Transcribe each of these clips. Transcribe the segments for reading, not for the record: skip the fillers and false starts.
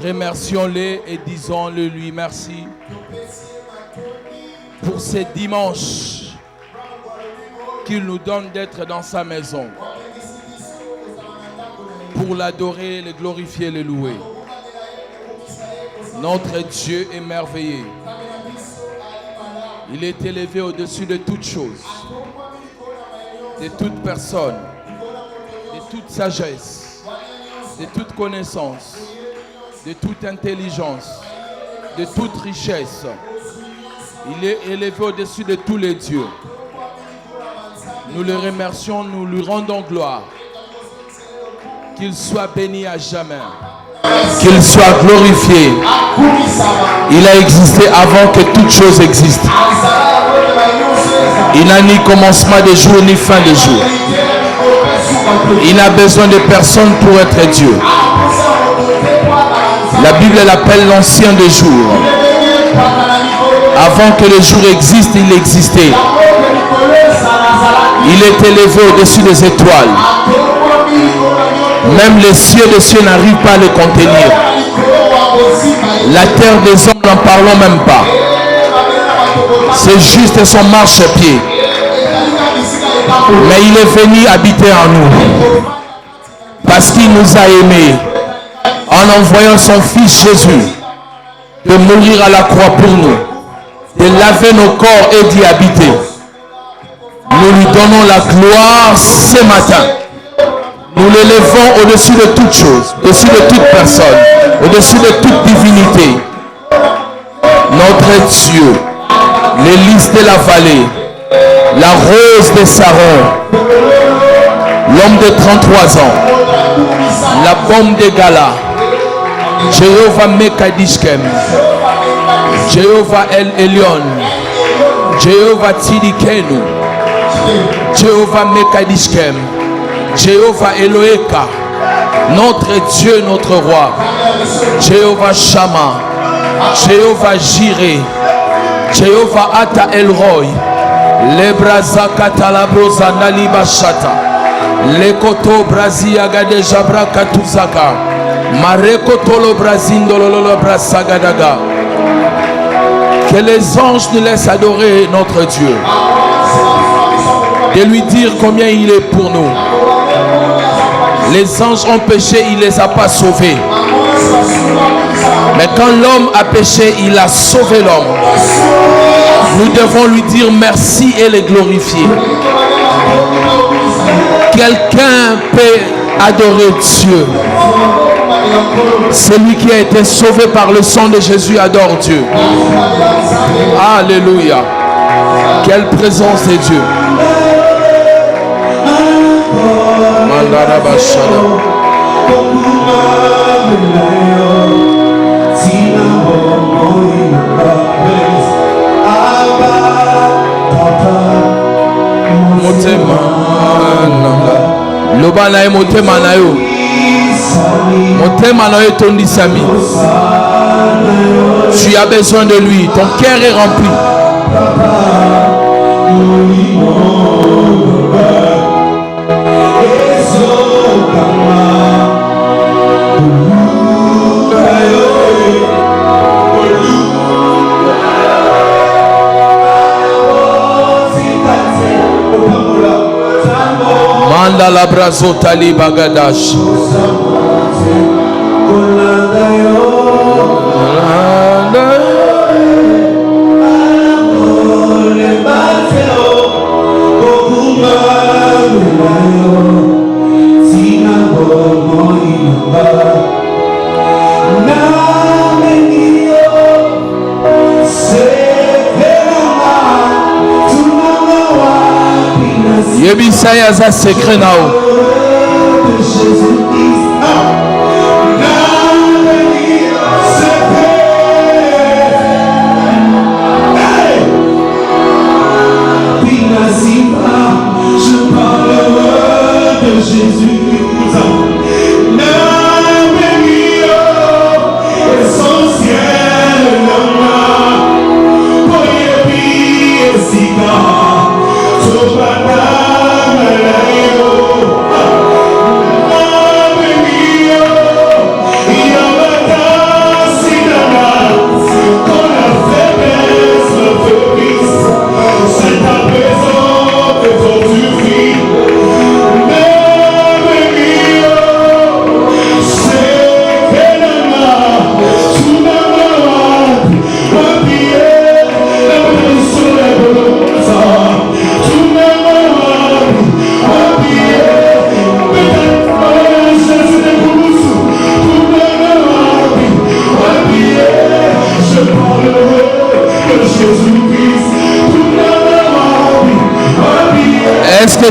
Remercions-le et disons-le lui merci pour ces dimanches qu'il nous donne d'être dans sa maison, pour l'adorer, le glorifier, le louer. Notre Dieu est merveilleux. Il est élevé au-dessus de toutes choses, de toute personne, de toute sagesse, de toute connaissance, de toute intelligence, de toute richesse. Il est élevé au-dessus de tous les dieux. Nous le remercions, nous lui rendons gloire. Qu'il soit béni à jamais. Qu'il soit glorifié. Il a existé avant que toute chose existe. Il n'a ni commencement de jour ni fin de jour. Il n'a besoin de personne pour être Dieu. La Bible l'appelle l'ancien des jours. Avant que le jour existe, il existait. Il est élevé au-dessus des étoiles. Même les cieux des cieux n'arrivent pas à le contenir. La terre des hommes, n'en parlons même pas. C'est juste son marchepied. Mais il est venu habiter en nous. Parce qu'il nous a aimés. En envoyant son Fils Jésus de mourir à la croix pour nous, de laver nos corps et d'y habiter. Nous lui donnons la gloire ce matin. Nous l'élevons au-dessus de toute chose, au-dessus de toute personne, au-dessus de toute divinité. Notre Dieu, les lys de la vallée, la rose de Saron, l'homme de 33 ans, la bombe de Gala, Jéhovah Mekadishkem, Jéhovah El Elyon, Jéhovah Tidikenu, Jéhovah Mekadishkem, Jéhovah Eloheka, notre Dieu, notre roi, Jéhovah Shama, Jéhovah Jireh, Jéhovah Ata Elroy, Lebraza Katalabroza Nalibashata, Lekoto Brazia Gade Jabra Katuzaka, Mareko Tolo Brazindololo Brasagadaga. Que les anges nous laissent adorer notre Dieu. De lui dire combien il est pour nous. Les anges ont péché, il ne les a pas sauvés. Mais quand l'homme a péché, il a sauvé l'homme. Nous devons lui dire merci et le glorifier. Quelqu'un peut adorer Dieu. Celui qui a été sauvé par le sang de Jésus adore Dieu. Alléluia. Quelle présence de Dieu. Loba na motema na yo. Motema na yo tondisami. Tu as besoin de lui. Ton cœur est rempli. Manda la brazota li bagadash. Yebisaya za secret nao.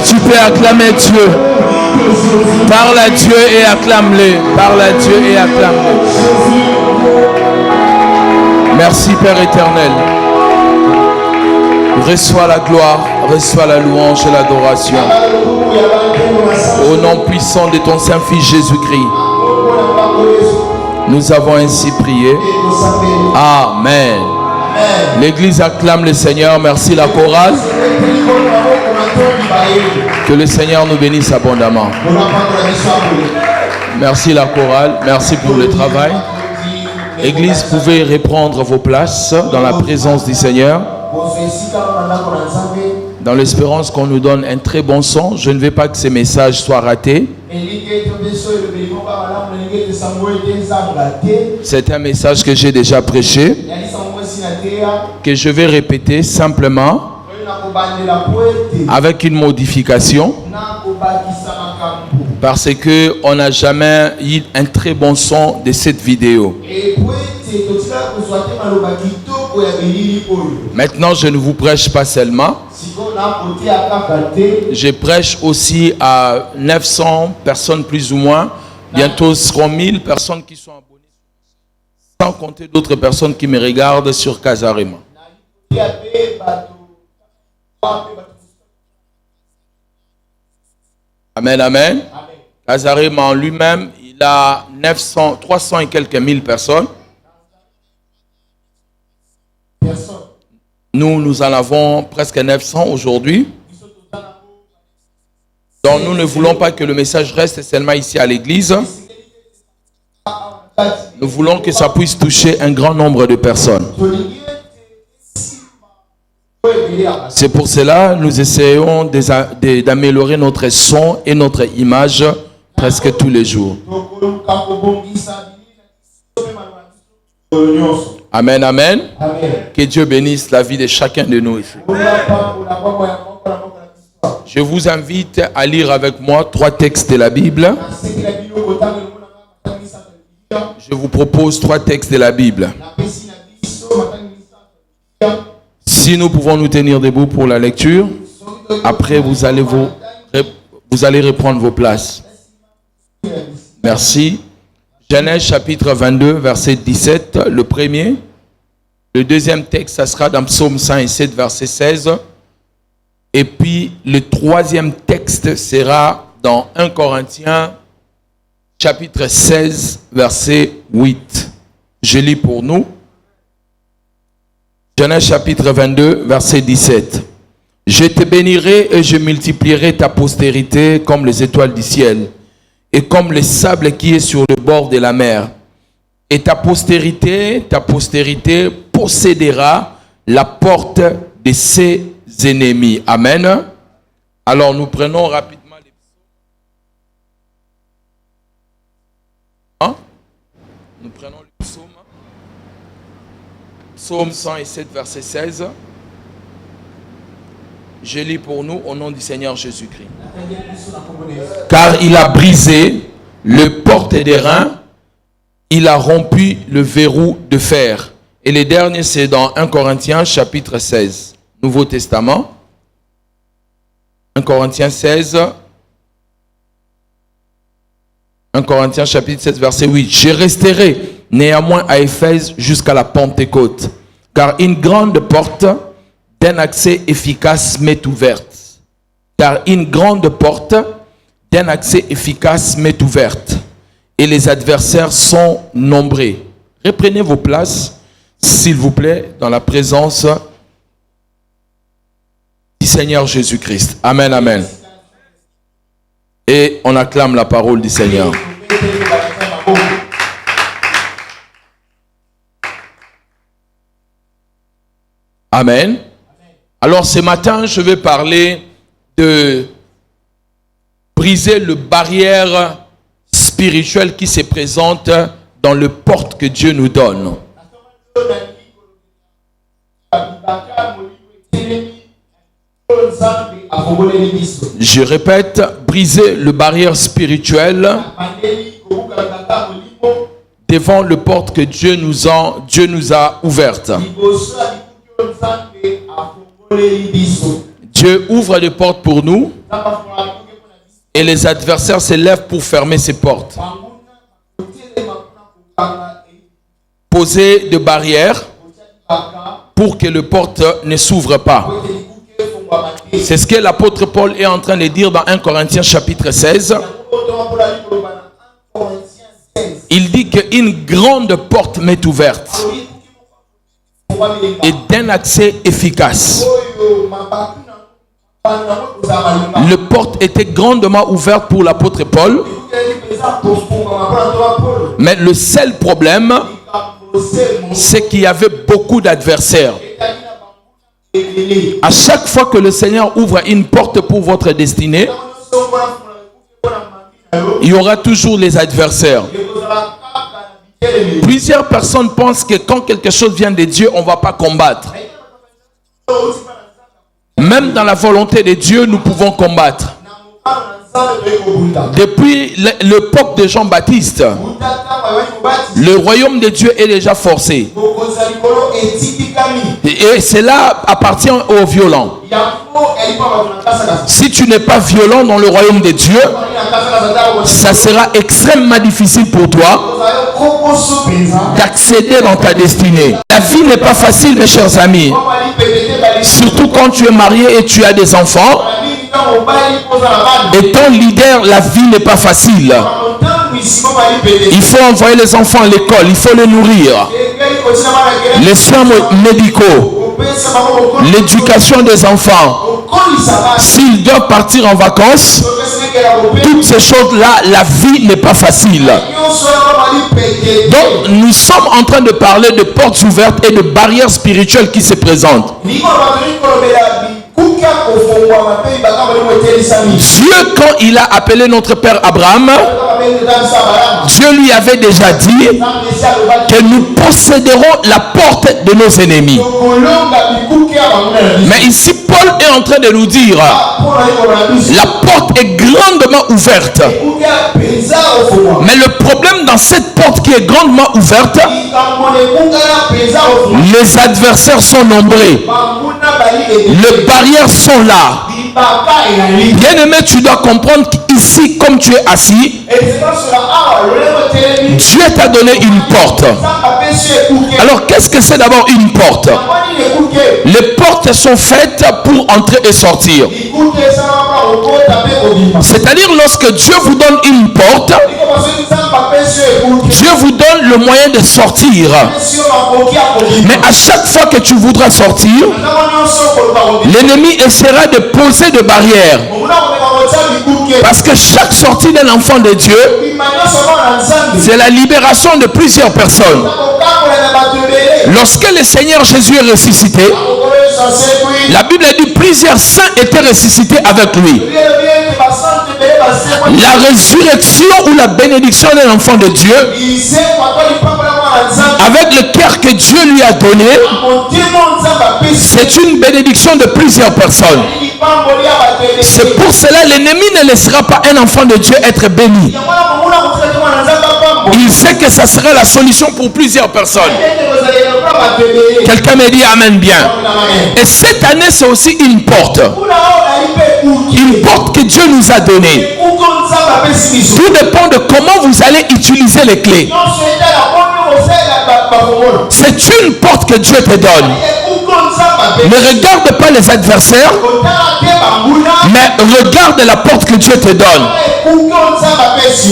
tu peux acclamer Dieu. Parle à Dieu et acclame-le. Parle à Dieu et acclame-le. Merci Père éternel. Reçois la gloire, reçois la louange et l'adoration. Au nom puissant de ton Saint-Fils Jésus-Christ, nous avons ainsi prié. Amen. L'église acclame le Seigneur. Merci la chorale. Que le Seigneur nous bénisse abondamment. Merci la chorale. Merci pour le travail. Église, vous pouvez reprendre vos places dans la présence du Seigneur. Dans l'espérance qu'on nous donne un très bon son. Je ne veux pas que ces messages soient ratés. C'est un message que j'ai déjà prêché, que je vais répéter simplement avec une modification, parce qu'on n'a jamais eu un très bon son de cette vidéo. Maintenant, je ne vous prêche pas seulement, je prêche aussi à 900 personnes plus ou moins. Bientôt seront 1000 personnes qui sont abonnées, sans compter d'autres personnes qui me regardent sur Casarema. Amen, amen. Casarema en lui-même, il a 300 et quelques mille personnes. Nous en avons presque 900 aujourd'hui. Donc nous ne voulons pas que le message reste seulement ici à l'église. Nous voulons que ça puisse toucher un grand nombre de personnes. C'est pour cela que nous essayons d'améliorer notre son et notre image presque tous les jours. Amen, amen. Que Dieu bénisse la vie de chacun de nous ici. Je vous invite à lire avec moi 3 textes de la Bible. Je vous propose 3 textes de la Bible. Si nous pouvons nous tenir debout pour la lecture, après vous allez reprendre vos places. Merci. Genèse chapitre 22, verset 17, le premier. Le deuxième texte, ça sera dans Psaume 107, verset 16. Et puis, le troisième texte sera dans 1 Corinthiens, chapitre 16, verset 8. Je lis pour nous. Genèse chapitre 22, verset 17. Je te bénirai et je multiplierai ta postérité comme les étoiles du ciel et comme le sable qui est sur le bord de la mer. Et ta postérité possédera la porte de ses ennemis. Amen. Alors nous prenons rapidement les psaumes. Nous prenons les psaumes. Psaume 107, verset 16. Je lis pour nous au nom du Seigneur Jésus-Christ. Car il a brisé le porte des reins, il a rompu le verrou de fer. Et le dernier, c'est dans 1 Corinthiens chapitre 16, Nouveau Testament. 1 Corinthiens 16. 1 Corinthiens chapitre 16, verset 8. Je resterai néanmoins à Éphèse jusqu'à la Pentecôte, car une grande porte d'un accès efficace m'est ouverte. Car une grande porte d'un accès efficace m'est ouverte, et les adversaires sont nombreux. Reprenez vos places, s'il vous plaît, dans la présence du Seigneur Jésus-Christ. Amen, amen. Et on acclame la parole du Seigneur. Amen. Alors ce matin, je vais parler de briser le barrière spirituelle qui se présente dans le porte que Dieu nous donne. Je répète, briser le barrière spirituel devant le porte que Dieu nous a ouverte. Dieu ouvre les portes pour nous Et les adversaires se lèvent pour fermer ces portes. Poser des barrières pour que les portes ne s'ouvrent pas. C'est ce que l'apôtre Paul est en train de dire dans 1 Corinthiens chapitre 16. Il dit qu'une grande porte m'est ouverte et d'un accès efficace. La porte était grandement ouverte pour l'apôtre Paul. Mais le seul problème, c'est qu'il y avait beaucoup d'adversaires. À chaque fois que le Seigneur ouvre une porte pour votre destinée, il y aura toujours les adversaires. Plusieurs personnes pensent que quand quelque chose vient de Dieu, on ne va pas combattre. Même dans la volonté de Dieu, nous pouvons combattre. Depuis l'époque de Jean-Baptiste, le royaume de Dieu est déjà forcé. Et cela appartient aux violents. Si tu n'es pas violent dans le royaume de Dieu, ça sera extrêmement difficile pour toi d'accéder dans ta destinée. La vie n'est pas facile, mes chers amis. Surtout quand tu es marié et tu as des enfants. Étant leader, la vie n'est pas facile. Il faut envoyer les enfants à l'école, il faut les nourrir. Les soins médicaux, l'éducation des enfants. S'ils doivent partir en vacances, toutes ces choses-là, la vie n'est pas facile. Donc, nous sommes en train de parler de portes ouvertes et de barrières spirituelles qui se présentent. Dieu, quand il a appelé notre père Abraham, Dieu lui avait déjà dit que nous posséderons la porte de nos ennemis. Mais ici, Paul est en train de nous dire la porte est grandement ouverte. Mais le problème dans cette porte qui est grandement ouverte, les adversaires sont nombreux. Les barrières sont là. Bien-aimé, tu dois comprendre qu'ici, comme tu es assis, Dieu t'a donné une porte. Alors, qu'est-ce que c'est d'abord une porte? Les portes sont faites pour entrer et sortir. C'est-à-dire, lorsque Dieu vous donne une porte, Dieu vous donne le moyen de sortir. Mais à chaque fois que tu voudras sortir, l'ennemi essaiera de poser des barrières. Parce que chaque sortie d'un enfant de Dieu, c'est la libération de plusieurs personnes. Lorsque le Seigneur Jésus est ressuscité, la Bible dit plusieurs saints étaient ressuscités avec lui. La résurrection ou la bénédiction d'un enfant de Dieu, avec le cœur que Dieu lui a donné, c'est une bénédiction de plusieurs personnes. C'est pour cela l'ennemi ne laissera pas un enfant de Dieu être béni. Il sait que ça sera la solution pour plusieurs personnes. Quelqu'un me dit amen bien. Et cette année, c'est aussi une porte. Une porte que Dieu nous a donnée. Tout dépend de comment vous allez utiliser les clés. C'est une porte que Dieu te donne. Ne regarde pas les adversaires, mais regarde la porte que Dieu te donne.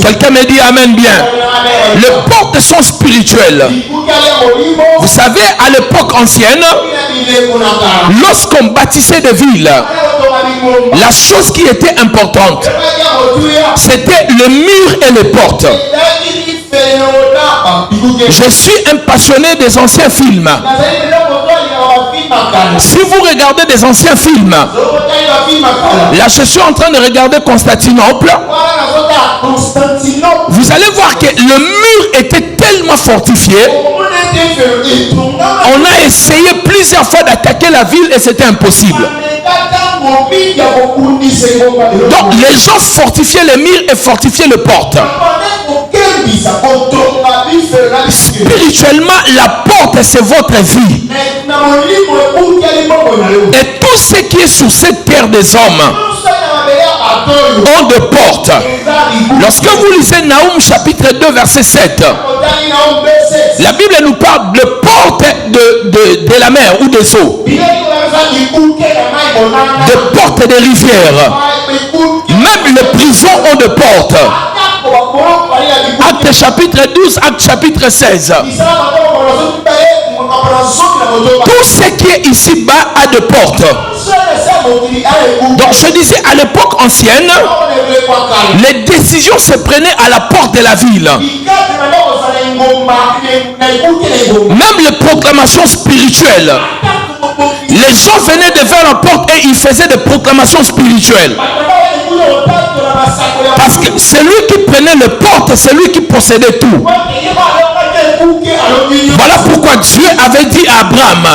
Quelqu'un me dit amen bien. Les portes sont spirituelles. Vous savez, à l'époque ancienne, lorsqu'on bâtissait des villes, la chose qui était importante, c'était le mur et les portes. Je suis un passionné des anciens films. Si vous regardez des anciens films, là je suis en train de regarder Constantinople, vous allez voir que le mur était tellement fortifié. On a essayé plusieurs fois d'attaquer la ville et c'était impossible. Donc les gens fortifiaient les murs et fortifiaient les portes. Spirituellement, la porte c'est votre vie. Et tout ce qui est sur cette terre des hommes, ont de portes. Lorsque vous lisez Naoum chapitre 2 verset 7, la Bible nous parle de portes de la mer ou des eaux, de portes des rivières. Même les prisons ont de portes. Acte chapitre 12, Acte chapitre 16. Tout ce qui est ici-bas a de portes. Donc je disais, à l'époque ancienne, les décisions se prenaient à la porte de la ville. Même les proclamations spirituelles, les gens venaient devant la porte et ils faisaient des proclamations spirituelles. Parce que celui qui prenait les portes, c'est lui qui possédait tout. Voilà pourquoi Dieu avait dit à Abraham,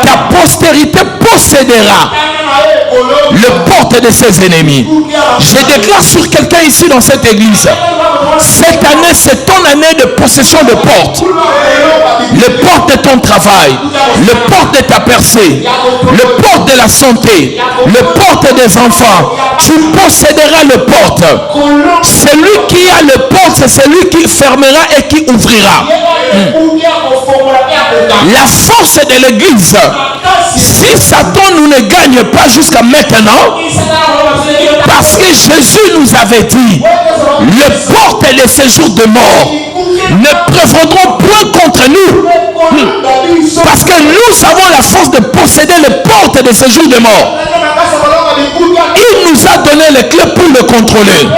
ta postérité possédera les portes de ses ennemis. Je déclare sur quelqu'un ici dans cette église, cette année c'est ton année de possession de portes. Les portes de ton travail, les portes de ta percée, les portes de la santé, les portes des enfants. Tu posséderas les portes. Celui qui a les portes, c'est celui qui fermera et qui ouvrira. La force de l'église, si Satan nous ne gagne pas jusqu'à maintenant, parce que Jésus nous avait dit, les portes et les séjours de mort ne prévaudront point contre nous, parce que nous avons la force de posséder les portes des séjours de mort. Il nous a donné les clés pour le contrôler.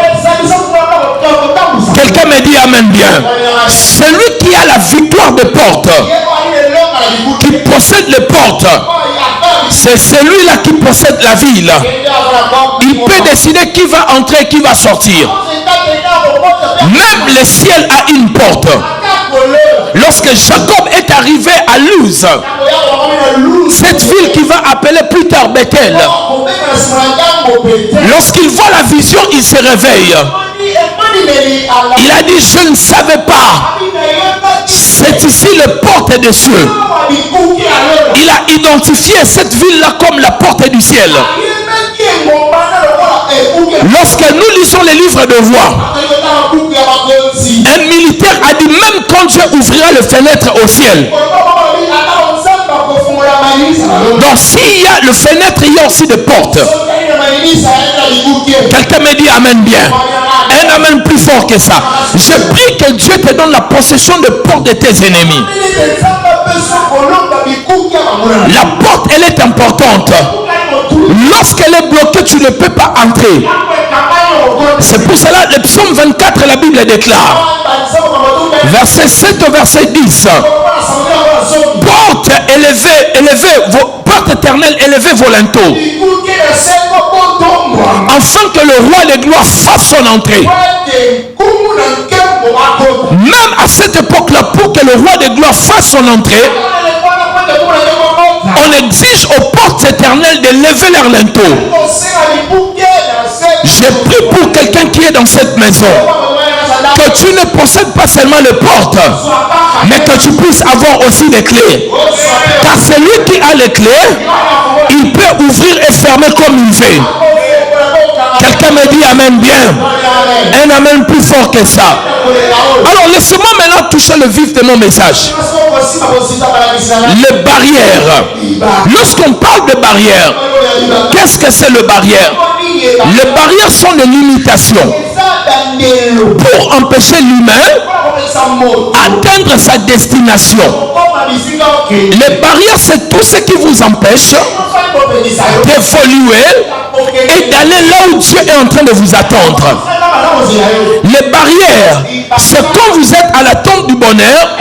Quelqu'un me dit amen bien. Celui qui a la victoire des portes, qui possède les portes, c'est celui-là qui possède la ville. Il peut décider qui va entrer et qui va sortir. Même le ciel a une porte. Lorsque Jacob est arrivé à Luz, cette ville qui va appeler plus tard Bethel, lorsqu'il voit la vision, il se réveille. Il a dit, je ne savais pas. C'est ici les portes des cieux. Il a identifié cette ville-là comme la porte du ciel. Lorsque nous lisons les livres de voix, un militaire a dit, même quand Dieu ouvrira les fenêtres au ciel. Donc s'il y a le fenêtre, il y a aussi des portes. Quelqu'un me dit amen bien. Un amen plus fort que ça. Je prie que Dieu te donne la possession de portes de tes ennemis. La porte, elle est importante. Lorsqu'elle est bloquée, tu ne peux pas entrer. C'est pour cela, le psaume 24, la Bible déclare, verset 7 au verset 10, porte élevez, porte éternelle, élevez vos linteaux, afin que le roi de gloire fasse son entrée. Même à cette époque-là, pour que le roi de gloire fasse son entrée, on exige aux portes éternelles de lever leurs linteaux. Je prie pour quelqu'un qui est dans cette maison, que tu ne possèdes pas seulement les portes, mais que tu puisses avoir aussi des clés. Car celui qui a les clés, il peut ouvrir et fermer comme il veut. Quelqu'un me dit amen bien. Un amen plus fort que ça. Alors laissez-moi maintenant toucher le vif de mon message. Les barrières. Lorsqu'on parle de barrières, qu'est-ce que c'est le barrière? Les barrières sont des limitations pour empêcher l'humain d'atteindre sa destination. Les barrières, c'est tout ce qui vous empêche d'évoluer et d'aller là où Dieu est en train de vous attendre. Les barrières, c'est quand vous êtes à l'attente du bonheur,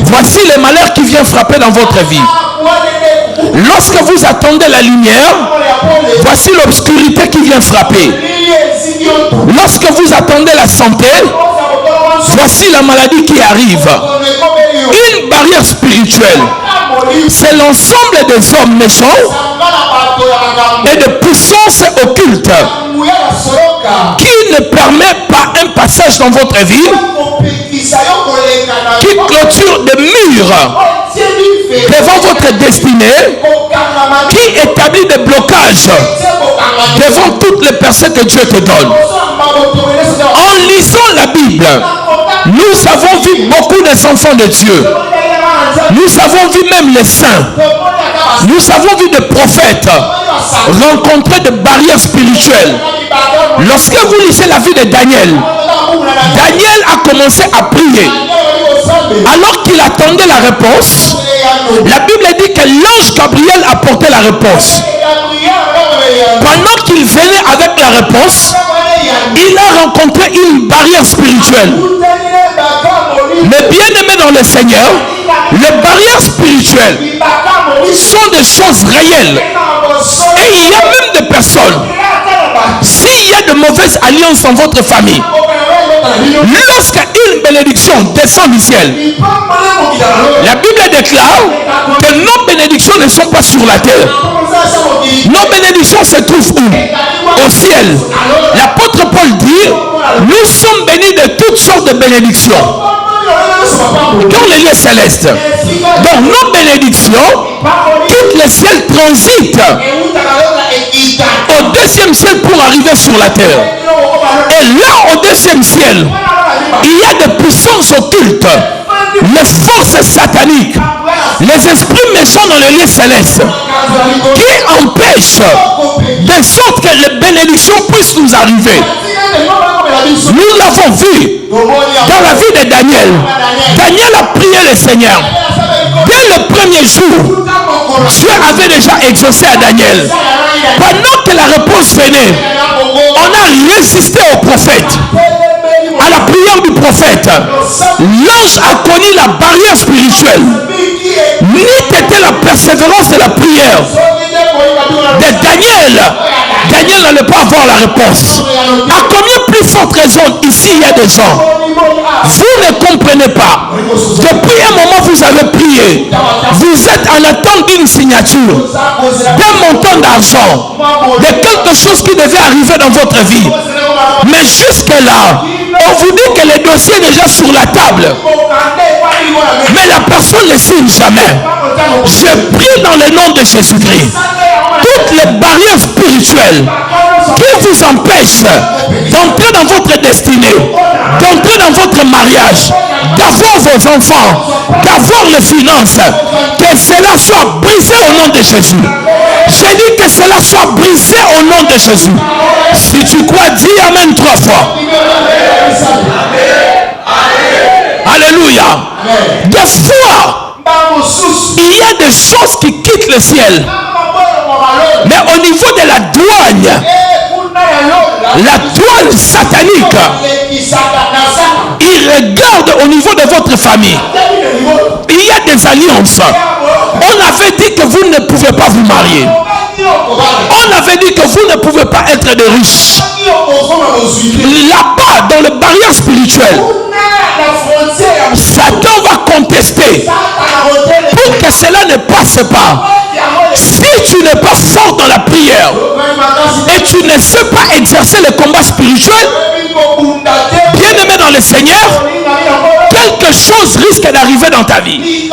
voici les malheurs qui viennent frapper dans votre vie. Lorsque vous attendez la lumière, voici l'obscurité qui vient frapper. Lorsque vous attendez la santé, voici la maladie qui arrive. Une barrière spirituelle, c'est l'ensemble des hommes méchants et de puissances occultes qui ne permet pas un passage dans votre vie, qui clôture des murs devant votre destinée, qui est établis des blocages devant toutes les personnes que Dieu te donne. En lisant la Bible, nous avons vu beaucoup des enfants de Dieu. Nous avons vu même les saints. Nous avons vu des prophètes rencontrer des barrières spirituelles. Lorsque vous lisez la vie de Daniel, Daniel a commencé à prier. Alors qu'il attendait la réponse, la Bible dit que l'ange Gabriel apportait la réponse. Pendant qu'il venait avec la réponse, il a rencontré une barrière spirituelle. Mais bien aimé dans le Seigneur, les barrières spirituelles sont des choses réelles. Et il y a même des personnes, s'il y a de mauvaises alliances en votre famille, lorsqu'une bénédiction descend du ciel, la Bible déclare que nos bénédictions ne sont pas sur la terre. Nos bénédictions se trouvent où? Au ciel. L'apôtre Paul dit, nous sommes bénis de toutes sortes de bénédictions dans les lieux célestes. Donc nos bénédictions quittent le ciel, transitent au deuxième ciel pour arriver sur la terre. Et là, au deuxième ciel, il y a des puissances occultes, les forces sataniques, les esprits méchants dans les lieux célestes qui empêchent de sorte que les bénédictions puissent nous arriver. Nous l'avons vu dans la vie de Daniel. Daniel a prié le Seigneur. Dès le premier jour, Dieu avait déjà exaucé à Daniel. Pendant que la réponse venait, on a résisté au prophète, à la prière du prophète. L'ange a connu la barrière spirituelle. Ni était la persévérance de la prière de Daniel. Daniel n'allait pas avoir la réponse. À combien plus forte raison ici il y a des gens, vous ne comprenez pas. Depuis un moment vous avez prié, vous êtes en attente d'une signature, d'un montant d'argent, de quelque chose qui devait arriver dans votre vie. Mais jusque là, on vous dit que le dossier est déjà sur la table, mais la personne ne signe jamais. Je prie dans le nom de Jésus-Christ. Toutes les barrières spirituelles qui vous empêchent d'entrer dans votre destinée, d'entrer dans votre mariage, d'avoir vos enfants, d'avoir les finances, que cela soit brisé au nom de Jésus. J'ai dit que cela soit brisé au nom de Jésus. Si tu crois, dis Amen 3 fois. Alléluia. Des fois, il y a des choses qui quittent le ciel. Mais au niveau de la douane satanique, il regarde au niveau de votre famille. Il y a des alliances. On avait dit que vous ne pouvez pas vous marier. On avait dit que vous ne pouvez pas être des riches. Là-bas, dans les barrières spirituelles, Satan va contester pour que cela ne passe pas. Si tu n'es pas fort dans la prière et tu ne sais pas exercer le combat spirituel, bien aimé dans le Seigneur, quelque chose risque d'arriver dans ta vie.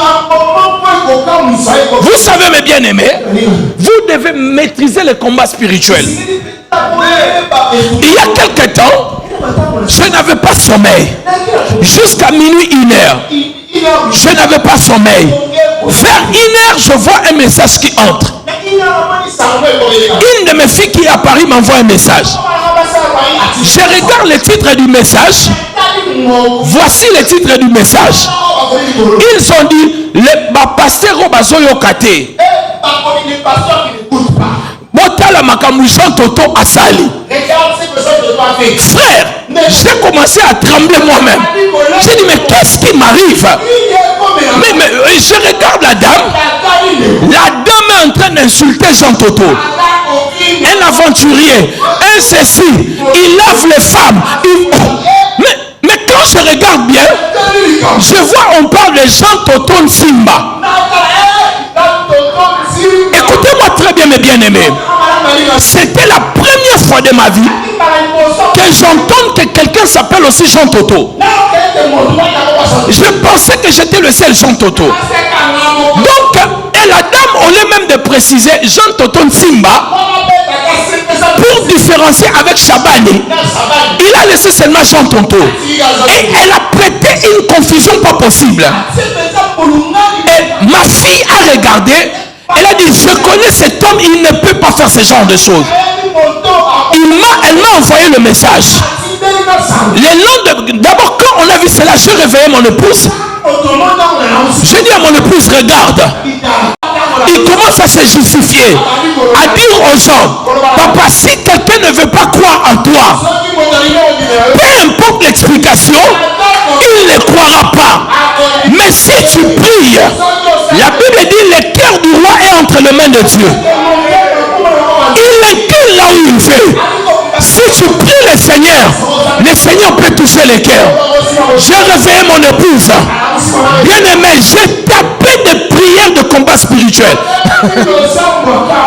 Vous savez mes bien-aimés, vous devez maîtriser le combat spirituel. Il y a quelque temps, je n'avais pas sommeil. Jusqu'à minuit 1h, je n'avais pas sommeil. Vers 1h, je vois un message qui entre. Une de mes filles qui est à Paris m'envoie un message. Je regarde le titre du message. Voici le titre du message. Ils ont dit, le pasteur Robazoyo Kate. Motala Makamushan Toto Asali. Frère, j'ai commencé à trembler moi-même. J'ai dit, mais qu'est-ce qui m'arrive? Mais je regarde la dame. La dame est en train d'insulter Jean Toto. Un aventurier, un ceci, il lave les femmes. Mais quand je regarde bien, je vois on parle de Jean Toto Simba. Écoutez-moi très bien mes bien-aimés. C'était la première fois de ma vie que j'entends que quelqu'un s'appelle aussi Jean Toto. Je pensais que j'étais le seul Jean Toto. Donc elle la dame, au lieu même de préciser Jean Toton Simba, pour différencier avec Chabani, il a laissé seulement Jean Tonto. Et elle a prêté une confusion pas possible. Et ma fille a regardé, elle a dit, je connais cet homme, il ne peut pas faire ce genre de choses. Elle m'a envoyé le message. D'abord, quand on a vu cela, j'ai réveillé mon épouse. J'ai dit à mon épouse, regarde. Il commence à se justifier, à dire aux gens, papa, si quelqu'un ne veut pas croire en toi, peu importe l'explication, il ne croira pas. Mais si tu pries, la Bible dit, le cœur du roi est entre les mains de Dieu. Il incline là où il veut. Si tu pries le Seigneur peut toucher le cœur. J'ai réveillé mon épouse. Bien aimé, j'ai tapé des prières de combat spirituel.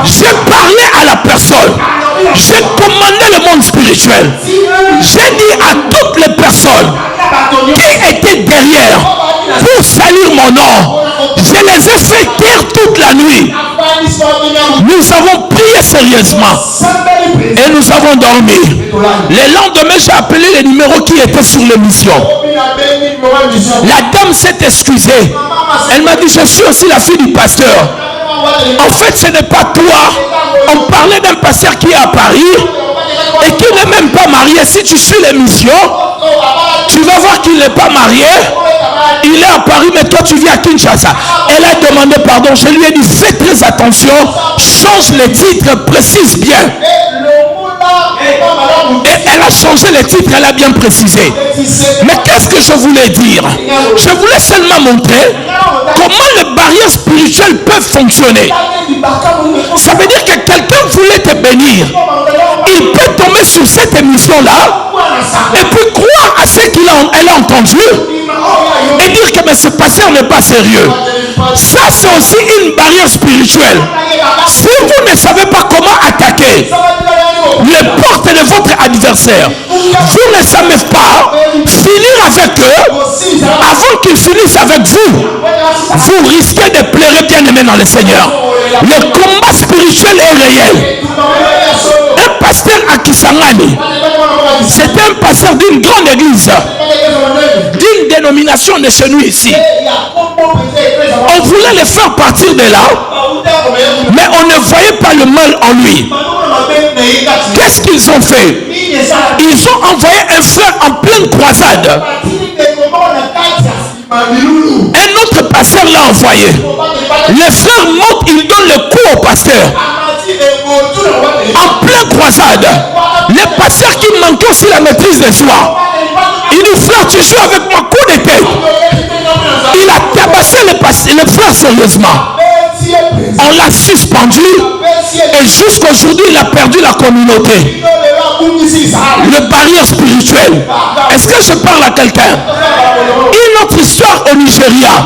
J'ai parlé à la personne. J'ai commandé le monde spirituel. J'ai dit à toutes les personnes qui étaient derrière pour salir mon nom, je les ai fait taire toute la nuit. Nous avons prié sérieusement et nous avons dormi. Le lendemain, j'ai appelé les numéros qui étaient sur l'émission. La dame s'est excusée. Elle m'a dit, je suis aussi la fille du pasteur. En fait, ce n'est pas toi. On parlait d'un pasteur qui est à Paris et qui n'est même pas marié. Si tu suis l'émission, tu vas voir qu'il n'est pas marié. Il est à Paris, mais toi tu vis à Kinshasa. Elle a demandé pardon. Je lui ai dit, fais très attention. Change les titres, précise bien. Et elle a changé les titres, elle a bien précisé. Mais qu'est-ce que je voulais dire? Je voulais seulement montrer comment les barrières spirituelles peuvent fonctionner. Ça veut dire que quelqu'un voulait te bénir. Il peut tomber sur cette émission-là et puis croire à ce qu'elle a entendu et dire que mais ce pasteur n'est pas sérieux. Ça, c'est aussi une barrière spirituelle. Si vous ne savez pas comment attaquer les portes de votre adversaire, vous ne savez pas finir avec eux avant qu'ils finissent avec vous. Vous risquez de pleurer, bien aimé dans le Seigneur. Le combat spirituel est réel. Un pasteur à Kisangani, c'était un pasteur d'une grande église, d'une dénomination de chez nous ici. On voulait le faire partir de là, mais on ne voyait pas le mal en lui. Qu'est-ce qu'ils ont fait? Ils ont envoyé un frère en pleine croisade. Un autre pasteur l'a envoyé. Le frère monte, il donne le coup au pasteur. En pleine croisade. Le pasteur qui manquait aussi la maîtrise de soi. Il dit, frère, tu joues avec moi, coup de tête. Il a tabassé le frère sérieusement. On l'a suspendu et jusqu'aujourd'hui il a perdu la communauté. Le barrière spirituel. Est-ce que je parle à quelqu'un? Une autre histoire au Nigeria.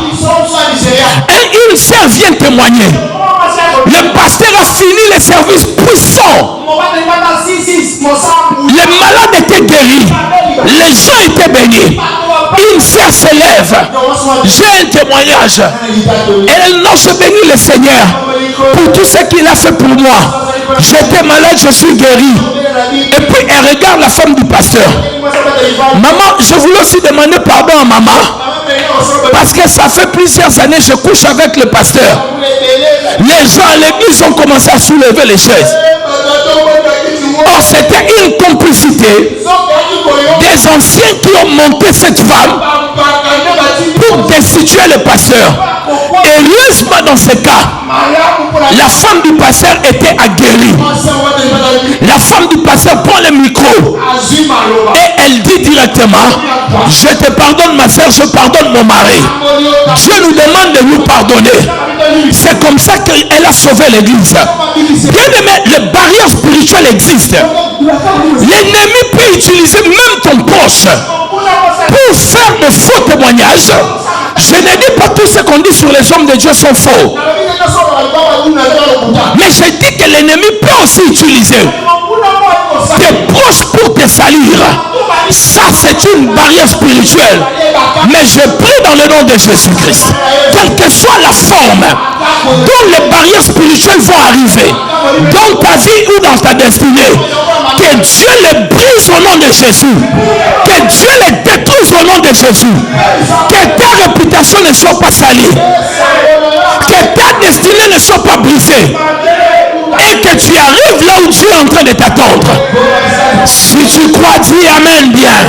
Une sœur vient témoigner. Le pasteur a fini les services puissants. Les malades étaient guéris. Les gens étaient bénis. Une sœur se lève. J'ai un témoignage. Elle non, je bénis le Seigneur pour tout ce qu'il a fait pour moi. J'étais malade, je suis guéri. Et puis elle regarde la femme du pasteur. Maman, je voulais aussi demander pardon à maman. Parce que ça fait plusieurs années que je couche avec le pasteur. Les gens à l'église ont commencé à soulever les chaises. Or, c'était une complicité des anciens qui ont monté cette femme pour destituer le pasteur. Heureusement, dans ce cas, la femme du pasteur était aguerrie. La femme du pasteur prend le micro et elle dit directement, je te pardonne ma soeur, je pardonne mon mari. Dieu nous demande de nous pardonner. C'est comme ça qu'elle a sauvé l'église. Bien aimé, les barrières spirituelles existent. L'ennemi peut utiliser même ton poche pour faire de faux témoignages. Je ne dis pas tout ce qu'on dit sur les hommes de Dieu sont faux. Mais je dis que l'ennemi peut aussi utiliser tes proches pour te te salir. Ça, c'est une barrière spirituelle. Mais je prie dans le nom de Jésus-Christ, quelle que soit la forme dont les barrières spirituelles vont arriver dans ta vie ou dans ta destinée, que Dieu les brise au nom de Jésus, que Dieu les détruise au nom de Jésus, que ta réputation ne soit pas salie, que ta destinée ne soit pas brisée, et que tu arrives là où Dieu est en train de t'attendre. Si tu crois, dis Amen bien.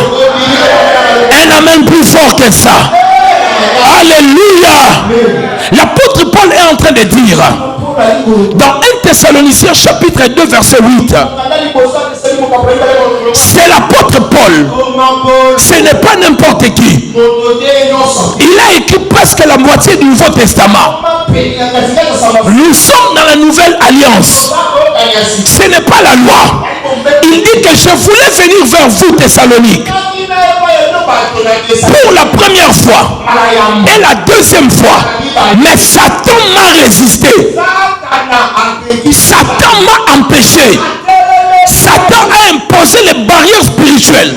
Un Amen plus fort que ça. Alléluia. L'apôtre Paul est en train de dire dans 1 Thessaloniciens chapitre 2 verset 8, c'est l'apôtre Paul, ce n'est pas n'importe qui. Il a écrit presque la moitié du Nouveau Testament. Nous sommes dans la nouvelle alliance. Ce n'est pas la loi. Il dit que je voulais venir vers vous, Thessalonique, pour la première fois et la deuxième fois, mais Satan m'a résisté. Satan m'a empêché. Satan a imposé les barrières spirituelles.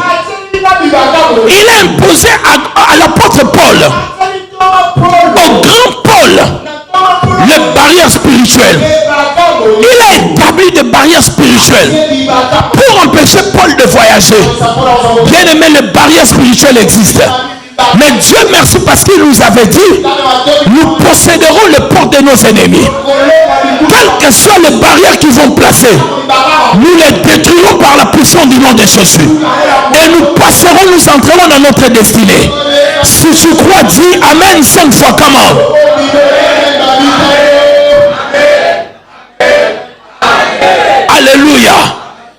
Il a imposé à l'apôtre Paul, au grand Paul, les barrières spirituelles. Il a établi des barrières spirituelles pour empêcher Paul de voyager. Bien aimé, les barrières spirituelles existent. Mais Dieu merci parce qu'il nous avait dit, nous posséderons les portes de nos ennemis. Quelles que soient les barrières qu'ils vont placer, nous les détruirons par la puissance du nom de Jésus. Et nous passerons, nous entrerons dans notre destinée. Si tu crois, dis Amen 5 fois. Comment? Alléluia.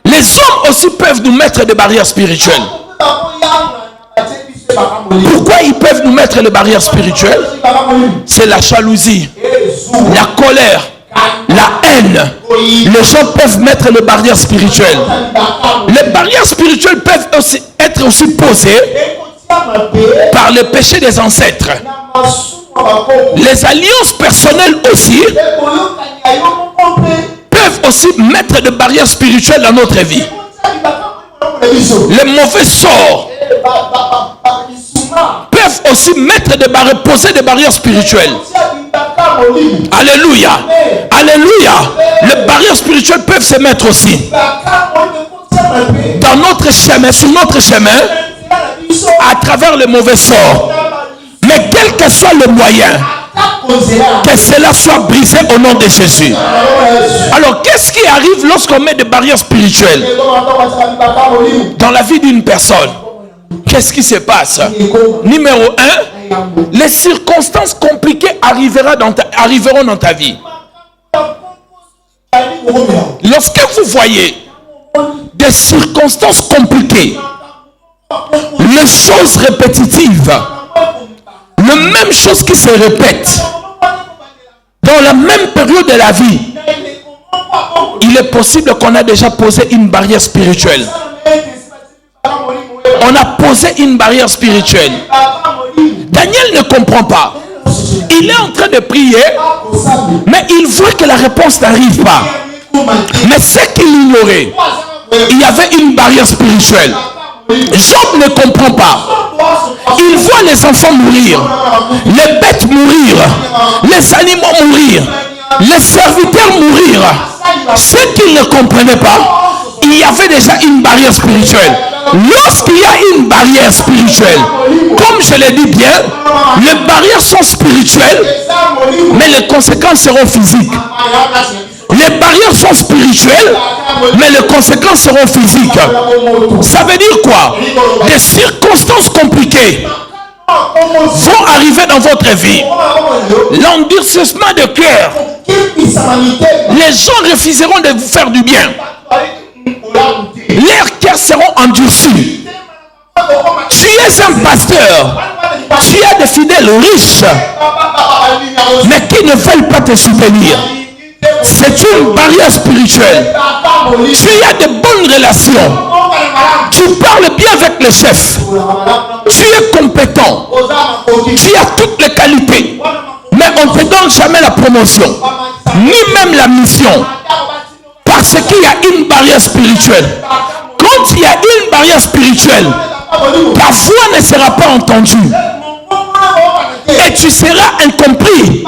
Les hommes aussi peuvent nous mettre des barrières spirituelles. Pourquoi ils peuvent nous mettre les barrières spirituelles? C'est la jalousie, la colère, la haine. Les gens peuvent mettre les barrières spirituelles. Les barrières spirituelles peuvent aussi être posées par le péché des ancêtres. Les alliances personnelles aussi peuvent aussi mettre des barrières spirituelles dans notre vie. Les mauvais sorts peuvent aussi mettre des barrières, poser des barrières spirituelles. Alléluia. Alléluia. Les barrières spirituelles peuvent se mettre aussi dans notre chemin, sur notre chemin, à travers les mauvais sorts. Mais quel que soit le moyen, que cela soit brisé au nom de Jésus. Alors, qu'est-ce qui arrive lorsqu'on met des barrières spirituelles dans la vie d'une personne? Qu'est-ce qui se passe? Numéro 1, les circonstances compliquées arriveront dans ta vie. Lorsque vous voyez des circonstances compliquées, les choses répétitives, les mêmes choses qui se répètent dans la même période de la vie, il est possible qu'on a déjà posé une barrière spirituelle. On a posé une barrière spirituelle. Daniel ne comprend pas. Il est en train de prier, mais il voit que la réponse n'arrive pas. Mais ce qu'il ignorait, il y avait une barrière spirituelle. Job ne comprend pas. Il voit les enfants mourir, les bêtes mourir, les animaux mourir, les serviteurs mourir. Ce qu'il ne comprenait pas, il y avait déjà une barrière spirituelle. Lorsqu'il y a une barrière spirituelle, comme je l'ai dit bien, les barrières sont spirituelles, mais les conséquences seront physiques. Les barrières sont spirituelles, mais les conséquences seront physiques. Ça veut dire quoi? Des circonstances compliquées vont arriver dans votre vie. L'endurcissement de cœur. Les gens refuseront de vous faire du bien. Leurs cœurs seront endurcis. Tu es un pasteur. Tu as des fidèles riches, mais qui ne veulent pas te soutenir. C'est une barrière spirituelle. Tu as de bonnes relations. Tu parles bien avec le chef. Tu es compétent. Tu as toutes les qualités. Mais on ne te donne jamais la promotion, ni même la mission. Parce qu'il y a une barrière spirituelle. Quand quand il y a une barrière spirituelle, ta voix ne sera pas entendue. Et tu seras incompris.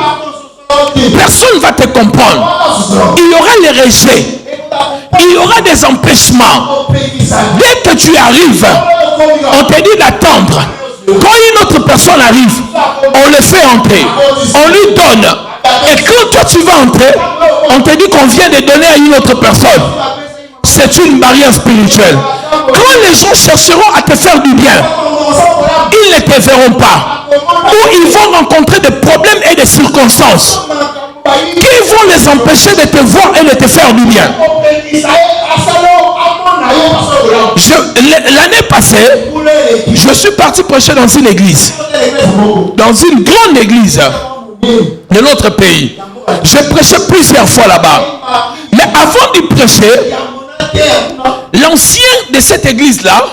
Personne ne va te comprendre. Il y aura les rejets. Il y aura des empêchements. Dès que tu arrives, on te dit d'attendre. Quand une autre personne arrive, on le fait entrer. On lui donne. Et quand toi tu vas entrer, on te dit qu'on vient de donner à une autre personne. C'est une barrière spirituelle. Quand les gens chercheront à te faire du bien, ils ne te verront pas. Ou ils vont rencontrer des problèmes et des circonstances qui vont les empêcher de te voir et de te faire du bien. L'année passée, je suis parti prêcher dans une église. Dans une grande église de notre pays. J'ai prêché plusieurs fois là-bas. Mais avant de prêcher, l'ancien de cette église-là,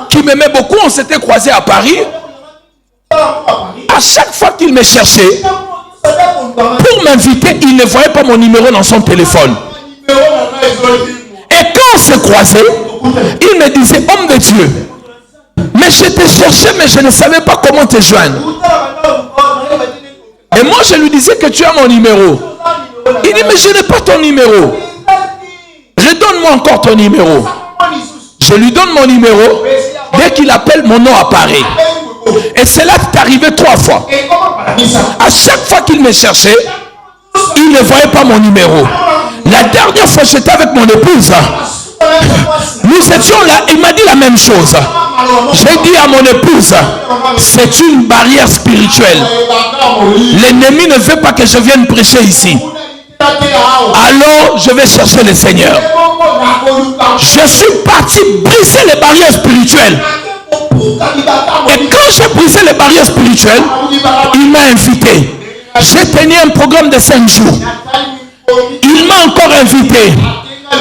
qui m'aimait beaucoup, on s'était croisés à Paris. À chaque fois qu'il me cherchait, pour m'inviter, il ne voyait pas mon numéro dans son téléphone. Et quand on s'est croisés, il me disait, homme de Dieu, mais je te cherchais, mais je ne savais pas comment te joindre. Et moi, je lui disais que tu as mon numéro. Il dit, mais je n'ai pas ton numéro. Redonne-moi encore ton numéro. Je lui donne mon numéro. Dès qu'il appelle, mon nom apparaît. Et cela est arrivé 3 fois. À chaque fois qu'il me cherchait, il ne voyait pas mon numéro. La dernière fois, j'étais avec mon épouse. Nous étions là, il m'a dit la même chose. J'ai dit à mon épouse, c'est une barrière spirituelle. L'ennemi ne veut pas que je vienne prêcher ici. Alors, je vais chercher le Seigneur. Je suis parti briser les barrières spirituelles. Et quand j'ai brisé les barrières spirituelles, il m'a invité. J'ai tenu un programme de 5 jours. Il m'a encore invité.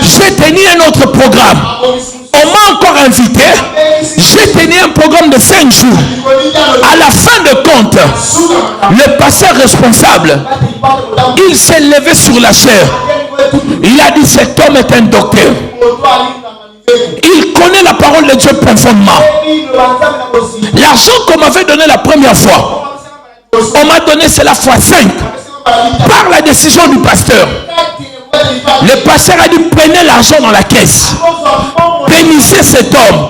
J'ai tenu un autre programme. On m'a encore invité. J'ai tenu un programme de 5 jours. À la fin de compte, le pasteur responsable, il s'est levé sur la chair. Il a dit, cet homme est un docteur. Il connaît la parole de Dieu profondément. L'argent qu'on m'avait donné la première fois, on m'a donné c'est la fois 5 par la décision du pasteur. Le pasteur a dit, prenez l'argent dans la caisse, bénissez cet homme.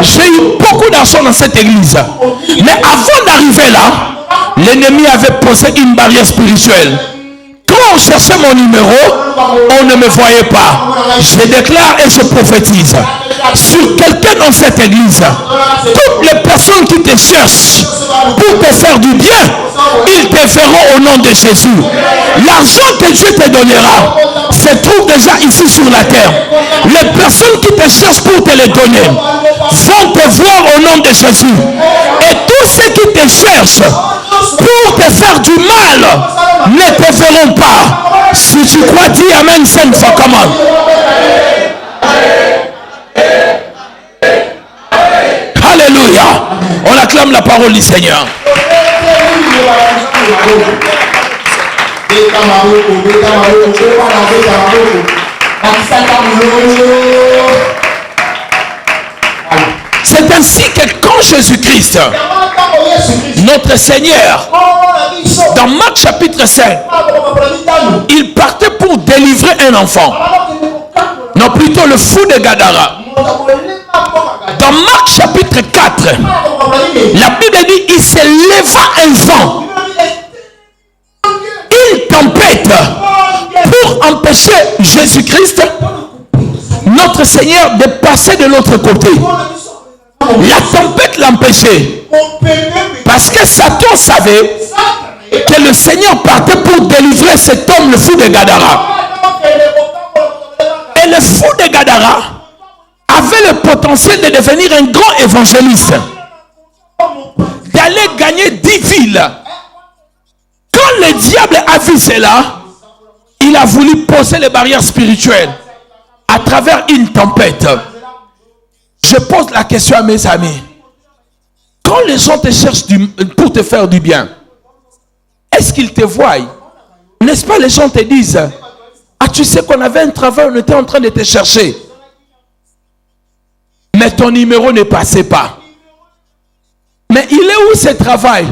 J'ai eu beaucoup d'argent dans cette église, mais avant d'arriver là, l'ennemi avait posé une barrière spirituelle. Quand on cherchait mon numéro, on ne me voyait pas. Je déclare et je prophétise sur quelqu'un dans cette église. Toutes les personnes qui te cherchent pour te faire du bien, ils te feront au nom de Jésus. L'argent que Dieu te donnera se trouve déjà ici sur la terre. Les personnes qui te cherchent pour te les donner vont te voir au nom de Jésus. Et tous ceux qui te cherchent pour te faire du mal ne te verront pas. Si tu crois, dis Amen 5 fois. Comment? Alléluia. On acclame la parole du Seigneur. C'est ainsi que quand Jésus-Christ, notre Seigneur, dans Marc chapitre 5, il partait pour délivrer un enfant. Non, plutôt le fou de Gadara. Dans Marc chapitre 4, la Bible dit, il se leva un vent, une tempête, pour empêcher Jésus-Christ, notre Seigneur, de passer de l'autre côté. La tempête l'empêchait. Parce que Satan savait que le Seigneur partait pour délivrer cet homme, le fou de Gadara. Et le fou de Gadara avait le potentiel de devenir un grand évangéliste, d'aller gagner 10 villes. Quand le diable a vu cela, il a voulu poser les barrières spirituelles à travers une tempête. Je pose la question à mes amis. Quand les gens te cherchent pour te faire du bien, est-ce qu'ils te voient? N'est-ce pas, les gens te disent, ah, tu sais qu'on avait un travail, on était en train de te chercher. mais ton numéro ne passait pas. Mais il est où ce travail?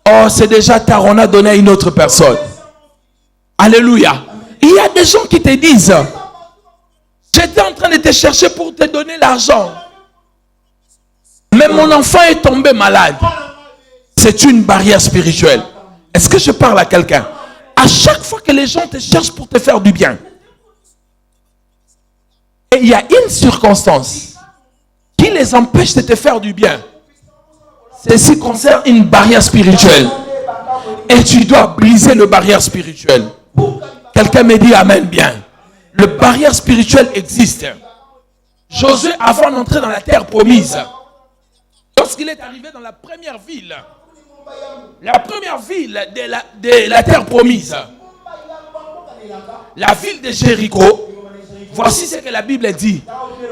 Oh, c'est déjà tard, on a donné à une autre personne. Alléluia. Il y a des gens qui te disent, j'étais en train de te chercher pour te donner l'argent, mais mon enfant est tombé malade. C'est une barrière spirituelle. Est-ce que je parle à quelqu'un? À chaque fois que les gens te cherchent pour te faire du bien, et il y a une circonstance qui les empêche de te faire du bien, ceci concerne une barrière spirituelle. Et tu dois briser le barrière spirituelle. Quelqu'un me dit amen bien. Le barrière spirituel existe. Josué, avant d'entrer dans la terre promise, lorsqu'il est arrivé dans la première ville de la terre promise, la ville de Jéricho, voici ce que la Bible dit.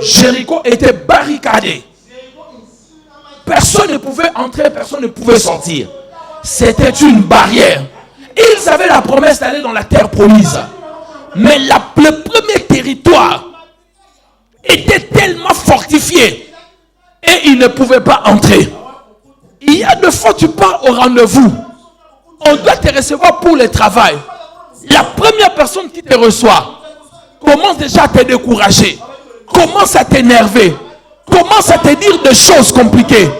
Jéricho était barricadé. Personne ne pouvait entrer, personne ne pouvait sortir. C'était une barrière. Ils avaient la promesse d'aller dans la terre promise. Mais le premier territoire était tellement fortifié et ils ne pouvaient pas entrer. Il y a deux fois tu pars au rendez-vous. On doit te recevoir pour le travail. La première personne qui te reçoit commence déjà à te décourager. Commence à t'énerver. Commence à te dire des choses compliquées.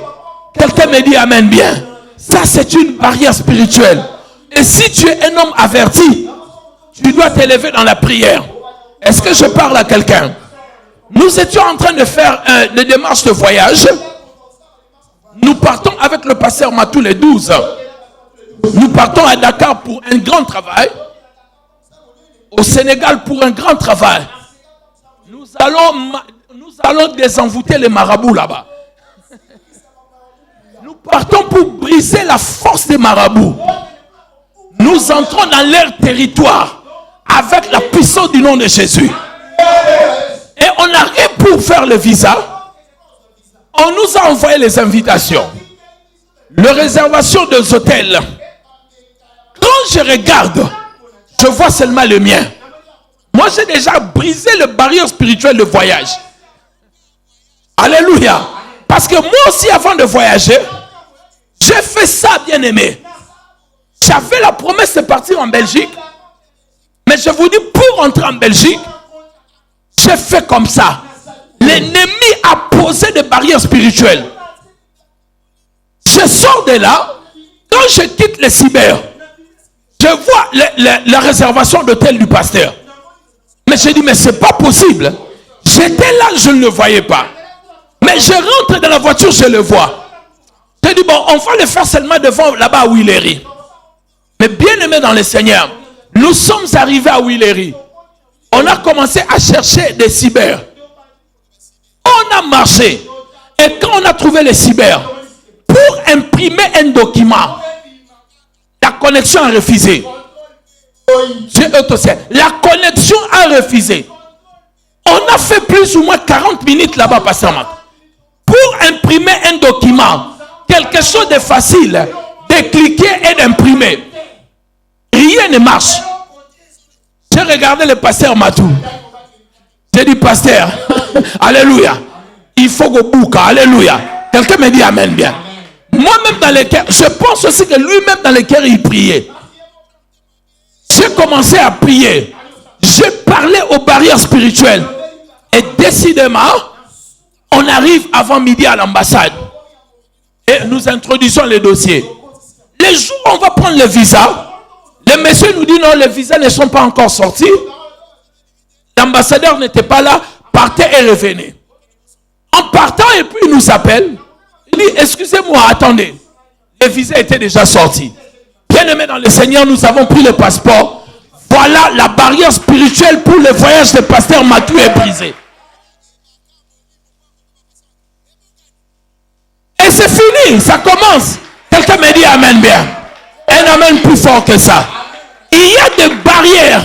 Quelqu'un me dit amen bien. Ça c'est une barrière spirituelle. Et si tu es un homme averti, tu dois t'élever dans la prière. Est-ce que je parle à quelqu'un? Nous étions en train de faire des démarches de voyage. Nous partons avec le pasteur Matou les 12. Nous partons à Dakar pour un grand travail. Au Sénégal pour un grand travail. Nous allons désenvoûter les marabouts là-bas. Nous partons pour briser la force des marabouts. Nous entrons dans leur territoire avec la puissance du nom de Jésus. Et on arrive pour faire le visa. On nous a envoyé les invitations. Les réservations des hôtels. Quand je regarde, je vois seulement le mien. Moi, j'ai déjà brisé le barrière spirituel de voyage. Alléluia. Parce que moi aussi, avant de voyager, j'ai fait ça, bien aimé. J'avais la promesse de partir en Belgique. Mais je vous dis, pour entrer en Belgique, j'ai fait comme ça. L'ennemi a posé des barrières spirituelles. Je sors de là. Quand je quitte les cyber, je vois la réservation d'hôtel du pasteur. Mais j'ai dit, mais c'est pas possible. J'étais là, je ne le voyais pas. Mais je rentre dans la voiture, je le vois. J'ai dit, bon, on va le faire seulement devant là-bas à Willery. Mais bien aimé dans le Seigneur, nous sommes arrivés à Willery. On a commencé à chercher des cyber. On a marché. Et quand on a trouvé les cyber, pour imprimer un document, la connexion a refusé. La connexion a refusé. On a fait plus ou moins 40 minutes là-bas, pasteur Marc. Pour imprimer un document, quelque chose de facile, de cliquer et d'imprimer. Rien ne marche. J'ai regardé le pasteur Matou. J'ai dit, pasteur, alléluia. Il faut que bouca, alléluia. Quelqu'un me dit amen bien. Moi-même dans le cœur, je pense aussi que lui-même dans le cœur, il priait. J'ai commencé à prier. J'ai parlé aux barrières spirituelles. Et décidément, on arrive avant midi à l'ambassade. Et nous introduisons les dossiers. Les jours où on va prendre le visa, le monsieur nous dit non, les visas ne sont pas encore sortis. L'ambassadeur n'était pas là, partez et revenez. En partant, et puis il nous appelle. Il dit, excusez-moi, attendez. Les visas étaient déjà sortis. Bien-aimés dans le Seigneur, nous avons pris le passeport. Voilà, la barrière spirituelle pour le voyage de pasteur Matou est brisée. Et c'est fini, ça commence. Quelqu'un me dit amen bien. Un amen plus fort que ça. Il y a des barrières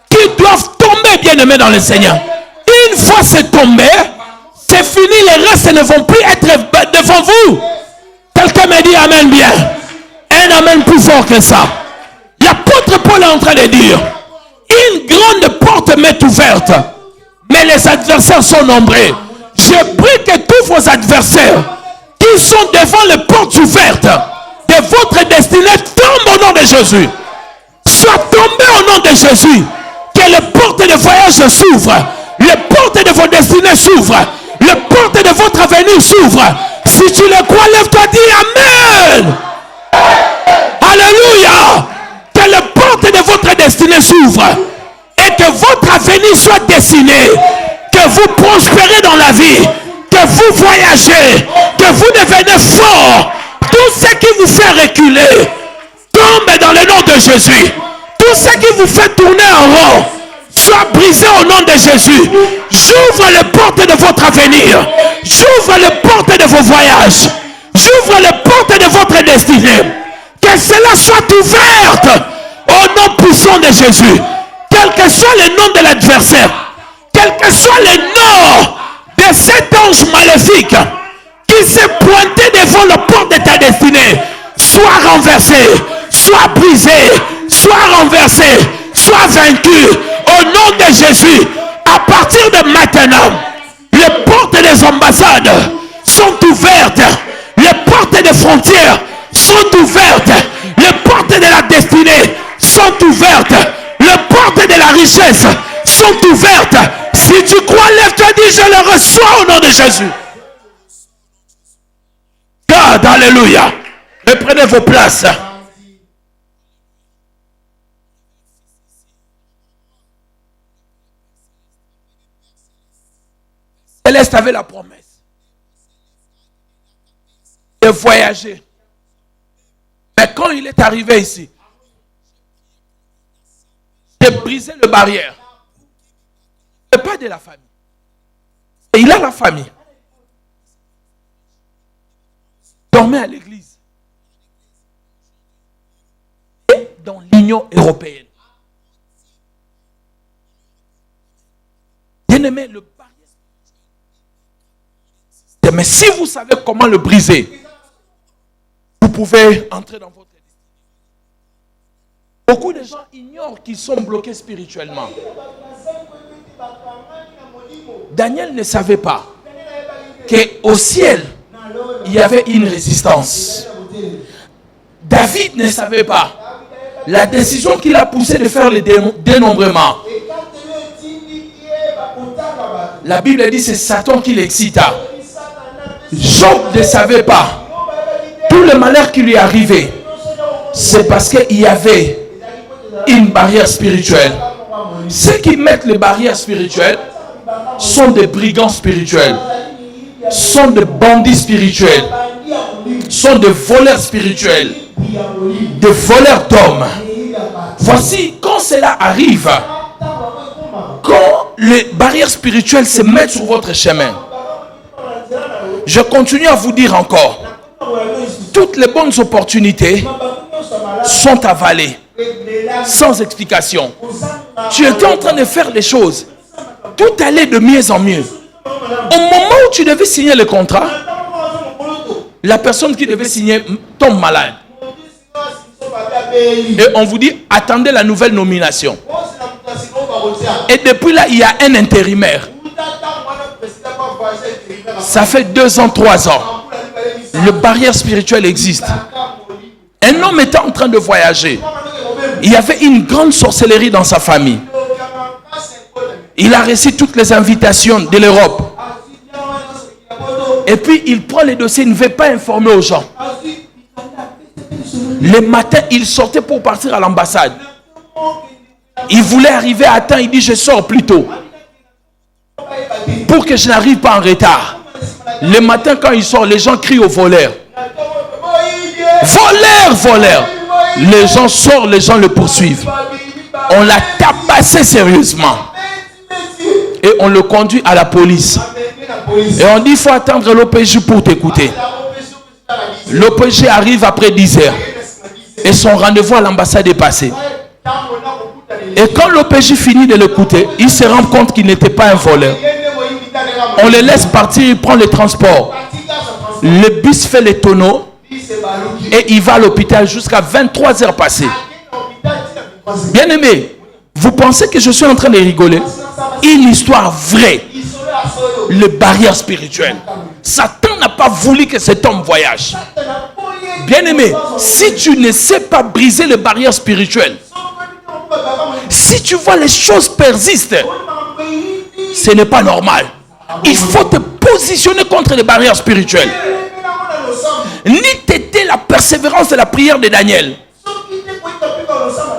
qui doivent tomber, bien-aimés dans le Seigneur. Une fois c'est tombé, c'est fini, les restes ne vont plus être devant vous. Quelqu'un me dit amen bien. Un amen plus fort que ça. L'apôtre Paul est en train de dire, une grande porte m'est ouverte, mais les adversaires sont nombreux. Je Je prie que tous vos adversaires qui sont devant les portes ouvertes de votre destinée tombent au nom de Jésus. Soient tombés au nom de Jésus. Que les portes de voyage s'ouvrent. Les portes de vos destinées s'ouvrent. Les portes de votre avenir s'ouvrent. Si tu le crois, lève-toi, dis Amen. Alléluia. Que les portes de votre destinée s'ouvrent. Et que votre avenir soit dessiné. Que vous prospérez dans la vie. Que vous voyagez. Que vous devenez fort. Tout ce qui vous fait reculer tombe dans le nom de Jésus. Tout ce qui vous fait tourner en rond soit brisé au nom de Jésus. J'ouvre les portes de votre avenir. J'ouvre les portes de vos voyages. J'ouvre les portes de votre destinée. Que cela soit ouverte au nom puissant de Jésus. Quel que soit le nom de l'adversaire, quel que soit le nom de cet ange maléfique qui s'est pointé devant la porte de ta destinée, soit renversé, soit brisé, soit renversé, soit vaincu au nom de Jésus. À partir de maintenant, les portes des ambassades sont ouvertes, les portes des frontières sont ouvertes, les portes de la destinée sont ouvertes, les portes de la richesse sont ouvertes. Si tu crois, lève-toi, dis je le reçois au nom de Jésus. God, alléluia. Reprenez vos places. Céleste avait la promesse de voyager. Mais quand il est arrivé ici, de briser les barrières. Ce n'est pas de la famille. Et il a la famille. Dormait à l'église. Et dans l'Union européenne. Bien-aimé, le barrière. Mais si vous savez comment le briser, vous pouvez entrer dans votre destinée. Beaucoup de gens ignorent qu'ils sont bloqués spirituellement. Daniel ne savait pas qu'au ciel, il y avait une résistance. David ne savait pas la décision qu'il a poussée de faire le dénombrement. La Bible dit que c'est Satan qui l'excita. Job ne savait pas tout le malheur qui lui est arrivé. C'est parce qu'il y avait une barrière spirituelle. Ceux qui mettent les barrières spirituelles sont des brigands spirituels, sont des bandits spirituels, sont des voleurs spirituels, des voleurs d'hommes. Voici, quand cela arrive, quand les barrières spirituelles se mettent sur votre chemin, je continue à vous dire encore, toutes les bonnes opportunités sont avalées, sans explication. Tu étais en train de faire les choses. Tout allait de mieux en mieux. Au moment où tu devais signer le contrat, la personne qui devait signer tombe malade. Et on vous dit, attendez la nouvelle nomination. Et depuis là, il y a un intérimaire. Ça fait 2 ans, 3 ans. Le barrière spirituelle existe. Un homme était en train de voyager. Il y avait une grande sorcellerie dans sa famille. Il a reçu toutes les invitations de l'Europe. Et puis il prend les dossiers, il ne veut pas informer aux gens. Le matin, il sortait pour partir à l'ambassade. Il voulait arriver à temps, il dit je sors plus tôt. Pour que je n'arrive pas en retard. Le matin quand il sort, les gens crient au voleur. Voleur, voleur. Les gens sortent, les gens le poursuivent. On l'a tabassé sérieusement. Et on le conduit à la police. Et on dit il faut attendre l'OPJ pour t'écouter. L'OPJ arrive après 10 heures. Et son rendez-vous à l'ambassade est passé. Et quand l'OPJ finit de l'écouter, il se rend compte qu'il n'était pas un voleur. On le laisse partir, il prend le transport. Le bus fait les tonneaux. Et il va à l'hôpital jusqu'à 23 heures passées. Bien aimé, vous pensez que je suis en train de rigoler? Une histoire vraie. les barrières spirituelles. Satan n'a pas voulu que cet homme voyage. Bien-aimé, si tu ne sais pas briser les barrières spirituelles, si tu vois les choses persister, ce n'est pas normal. Il faut te positionner contre les barrières spirituelles. Ni t'était la persévérance de la prière de Daniel,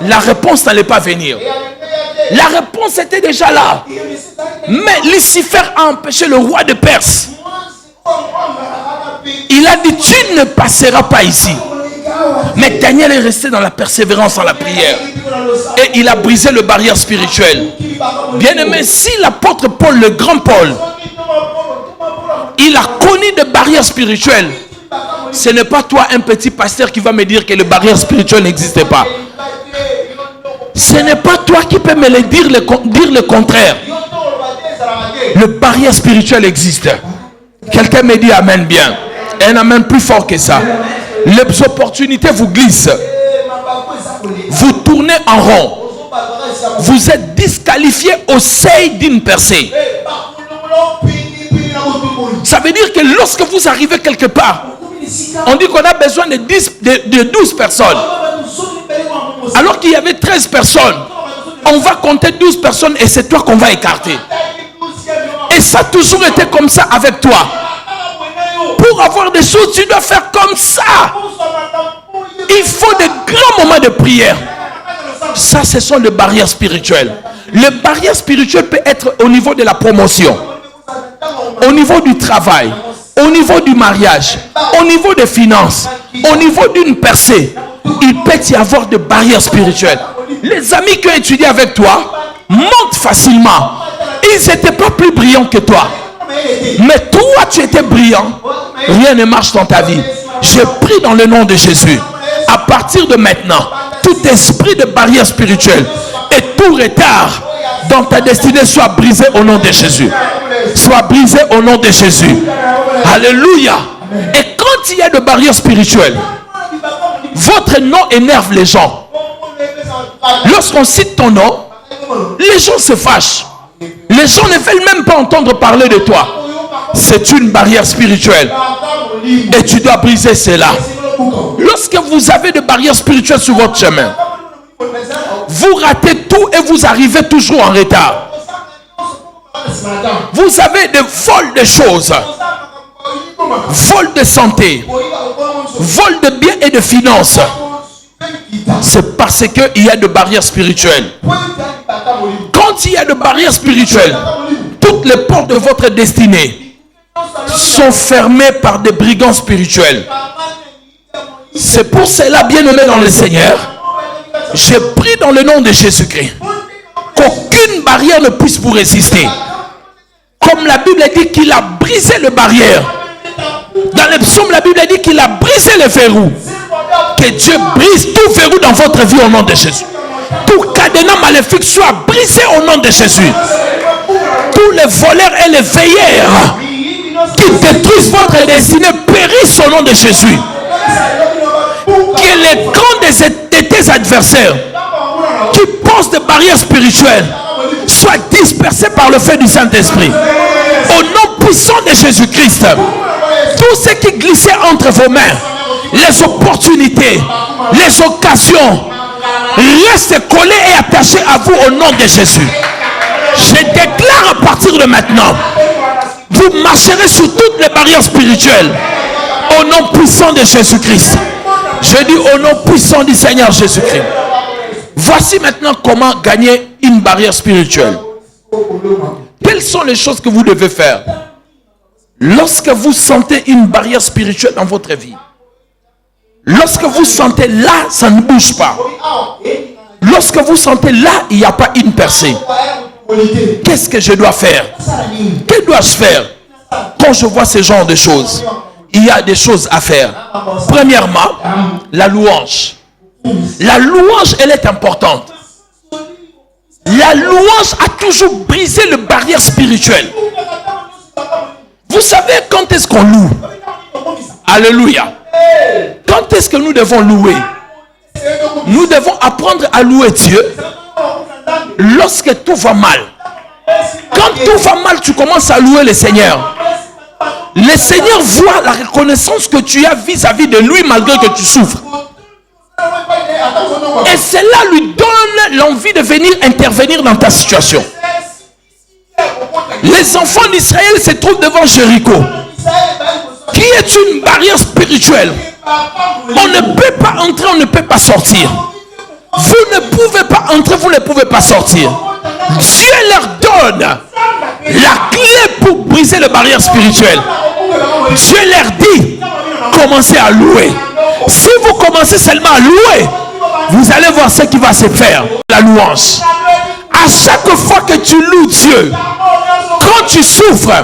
la réponse n'allait pas venir. La réponse était déjà là. Mais Lucifer a empêché le roi de Perse. Il a dit, tu ne passeras pas ici. Mais Daniel est resté dans la persévérance en la prière. Et il a brisé les barrières spirituelles. Bien-aimé, si l'apôtre Paul, le grand Paul, il a connu des barrières spirituelles, ce n'est pas toi, un petit pasteur, qui va me dire que les barrières spirituelles n'existaient pas. Ce n'est pas toi qui peux me le dire le contraire. Les barrières spirituelles existent. Quelqu'un me dit amen bien. Un amen plus fort que ça. Les opportunités vous glissent. Vous tournez en rond. Vous êtes disqualifié au seuil d'une percée. Ça veut dire que lorsque vous arrivez quelque part, on dit qu'on a besoin de 12 personnes. Alors qu'il y avait 13 personnes. On va compter 12 personnes et c'est toi qu'on va écarter. Et ça a toujours été comme ça avec toi. Pour avoir des choses, tu dois faire comme ça. Il faut de grands moments de prière. Ça, ce sont les barrières spirituelles. Les barrières spirituelles peuvent être au niveau de la promotion, au niveau du travail, au niveau du mariage, au niveau des finances, au niveau d'une percée. Il peut y avoir des barrières spirituelles. Les amis qui ont étudié avec toi montent facilement. Ils n'étaient pas plus brillants que toi. Mais toi, tu étais brillant. Rien ne marche dans ta vie. Je prie dans le nom de Jésus. À partir de maintenant, tout esprit de barrière spirituelle et tout retard dans ta destinée soit brisé au nom de Jésus. Soit brisé au nom de Jésus. Alléluia. Et quand il y a de barrières spirituelles, votre nom énerve les gens. Lorsqu'on cite ton nom, les gens se fâchent. Les gens ne veulent même pas entendre parler de toi. C'est une barrière spirituelle. Et tu dois briser cela. Lorsque vous avez des barrières spirituelles sur votre chemin, vous ratez tout et vous arrivez toujours en retard. Vous avez des vols de choses. Vol de santé. Vol de biens et de finances. C'est parce qu'il y a des barrières spirituelles. Quand il y a des barrières spirituelles, toutes les portes de votre destinée sont fermées par des brigands spirituels. C'est pour cela, bien-aimé dans le Seigneur, je prie dans le nom de Jésus-Christ qu'aucune barrière ne puisse vous résister. Comme la Bible dit qu'il a brisé les barrières. Dans les psaumes, la Bible dit qu'il a brisé les verrous. Que Dieu brise tout verrou dans votre vie au nom de Jésus. Tout cadenas maléfique soit brisé au nom de Jésus. Tous les voleurs et les veilleurs qui détruisent votre destinée périssent au nom de Jésus. Que les camps de tes adversaires qui posent des barrières spirituelles soient dispersés par le feu du Saint-Esprit. Au nom puissant de Jésus-Christ, tout ce qui glissait entre vos mains, les opportunités, les occasions, restent collés et attachés à vous au nom de Jésus. Je déclare à partir de maintenant, vous marcherez sur toutes les barrières spirituelles au nom puissant de Jésus-Christ. Je dis au nom puissant du Seigneur Jésus-Christ. Voici maintenant comment gagner une barrière spirituelle. Quelles sont les choses que vous devez faire lorsque vous sentez une barrière spirituelle dans votre vie? Lorsque vous sentez là, ça ne bouge pas. Lorsque vous sentez là, il n'y a pas une percée. Qu'est-ce que je dois faire? Que dois-je faire quand je vois ce genre de choses? Il y a des choses à faire. Premièrement, la louange. La louange, elle est importante. La louange a toujours brisé les barrières spirituelles. Vous savez quand est-ce qu'on loue? Alléluia. Quand est-ce que nous devons louer? Nous devons apprendre à louer Dieu lorsque tout va mal. Quand tout va mal, tu commences à louer le Seigneur. Le Seigneur voit la reconnaissance que tu as vis-à-vis de lui malgré que tu souffres. Et cela lui donne l'envie de venir intervenir dans ta situation. Les enfants d'Israël se trouvent devant Jéricho, qui est une barrière spirituelle. On ne peut pas entrer, on ne peut pas sortir. Vous ne pouvez pas entrer, vous ne pouvez pas sortir. Dieu leur donne la clé pour briser les barrières spirituelles. Dieu leur dit, commencez à louer. Si vous commencez seulement à louer, vous allez voir ce qui va se faire. La louange. À chaque fois que tu loues Dieu, quand tu souffres,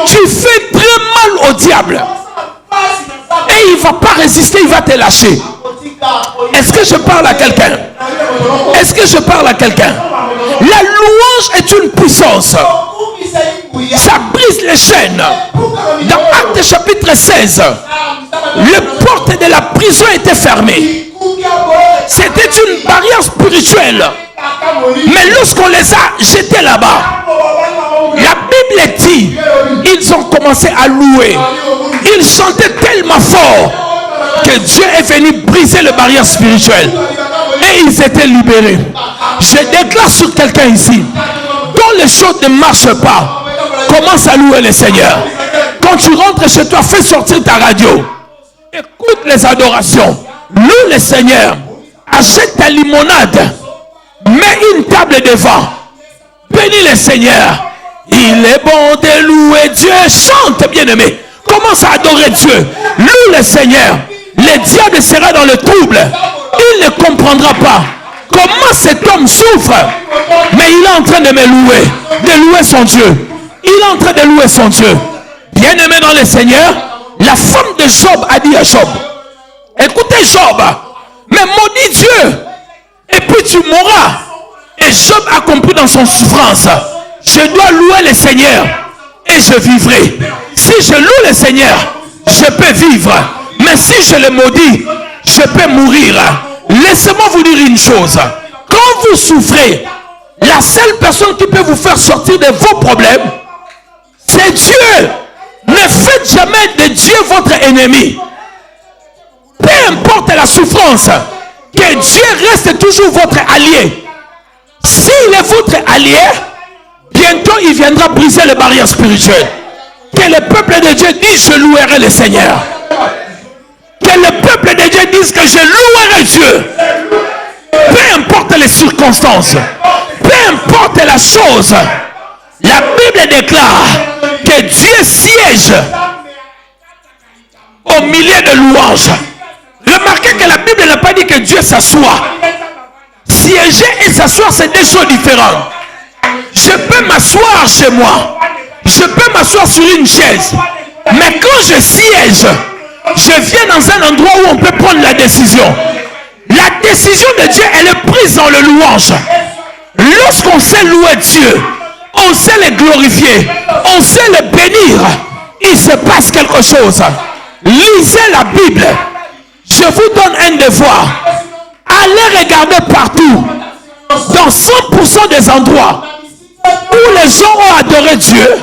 tu fais très mal au diable. Et il ne va pas résister, il va te lâcher. Est-ce que je parle à quelqu'un? Est-ce que je parle à quelqu'un? La louange est une puissance. Ça brise les chaînes. Dans Actes chapitre 16, les portes de la prison étaient fermées. C'était une barrière spirituelle. Mais lorsqu'on les a jetés là-bas, la Bible dit, ils ont commencé à louer. Ils chantaient tellement fort que Dieu est venu briser les barrières spirituelles. Et ils étaient libérés. Je déclare sur quelqu'un ici, quand les choses ne marchent pas, commence à louer le Seigneur. Quand tu rentres chez toi, fais sortir ta radio. Écoute les adorations. Loue le Seigneur. Achète ta limonade. Mets une table devant. Bénis le Seigneur. Il est bon de louer Dieu. Chante, bien-aimé. Commence à adorer Dieu. Loue le Seigneur. Le diable sera dans le trouble. Il ne comprendra pas comment cet homme souffre. Mais il est en train de me louer. De louer son Dieu. Il est en train de louer son Dieu. Bien-aimé dans le Seigneur, la femme de Job a dit à Job, écoutez Job, mais maudis Dieu, et puis tu mourras. Et Job a compris dans son souffrance, je dois louer le Seigneur et je vivrai. Si je loue le Seigneur, je peux vivre. Mais si je le maudis, je peux mourir. Laissez-moi vous dire une chose. Quand vous souffrez, la seule personne qui peut vous faire sortir de vos problèmes, c'est Dieu. Ne faites jamais de Dieu votre ennemi. Peu importe la souffrance, que Dieu reste toujours votre allié. S'il est votre allié, bientôt il viendra briser les barrières spirituelles. Que le peuple de Dieu dise, je louerai le Seigneur. Que le peuple de Dieu dise que je louerai Dieu. Peu importe les circonstances, peu importe la chose, la Bible déclare que Dieu siège au milieu de louanges. Remarquez que la Bible n'a pas dit que Dieu s'assoit. Siéger et s'asseoir, c'est deux choses différentes. Je peux m'asseoir chez moi. Je peux m'asseoir sur une chaise. Mais quand je siège, je viens dans un endroit où on peut prendre la décision. La décision de Dieu, elle est prise dans le louange. Lorsqu'on sait louer Dieu, on sait le glorifier, on sait le bénir, il se passe quelque chose. Lisez la Bible. Je vous donne un devoir. Allez regarder partout, dans 100% des endroits où les gens ont adoré Dieu,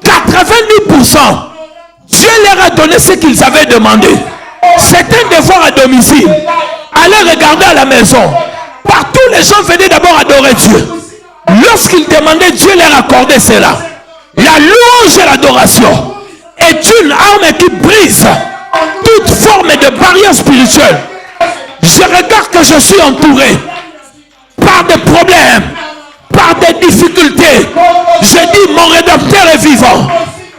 90%, Dieu leur a donné ce qu'ils avaient demandé. C'est un devoir à domicile. Allez regarder à la maison. Partout, les gens venaient d'abord adorer Dieu. Lorsqu'ils demandaient, Dieu leur accordait cela. La louange et l'adoration est une arme qui brise toute forme de barrière spirituelle. Je regarde que je suis entouré par des problèmes, par des difficultés. Je dis, mon Rédempteur est vivant.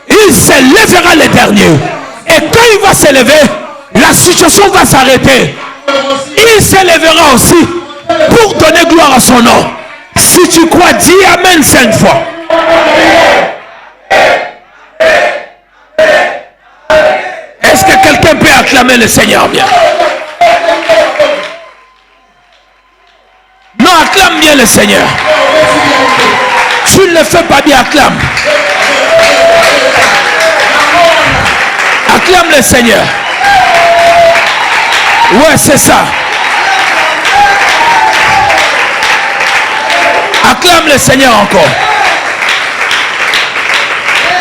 Il se lèvera le dernier. Et quand il va se lever, la situation va s'arrêter. Il se lèvera aussi pour donner gloire à son nom. Si tu crois, dis Amen 5 fois. Est-ce que quelqu'un peut acclamer le Seigneur bien? Non, acclame bien le Seigneur. Tu ne le fais pas bien, acclame. Acclame le Seigneur. Ouais, c'est ça. Acclame le Seigneur encore.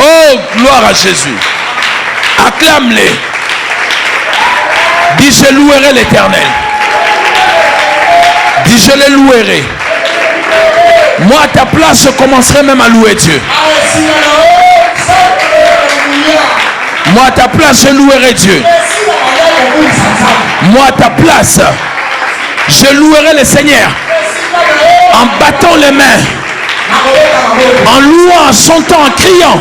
Oh, gloire à Jésus. Acclame-les. Dis, je louerai l'Éternel. Dis, je le louerai. Moi, à ta place, je commencerai même à louer Dieu. Moi, à ta place, je louerai Dieu. Moi, à ta place, je louerai le Seigneur. En battant les mains. En louant, en chantant, en criant.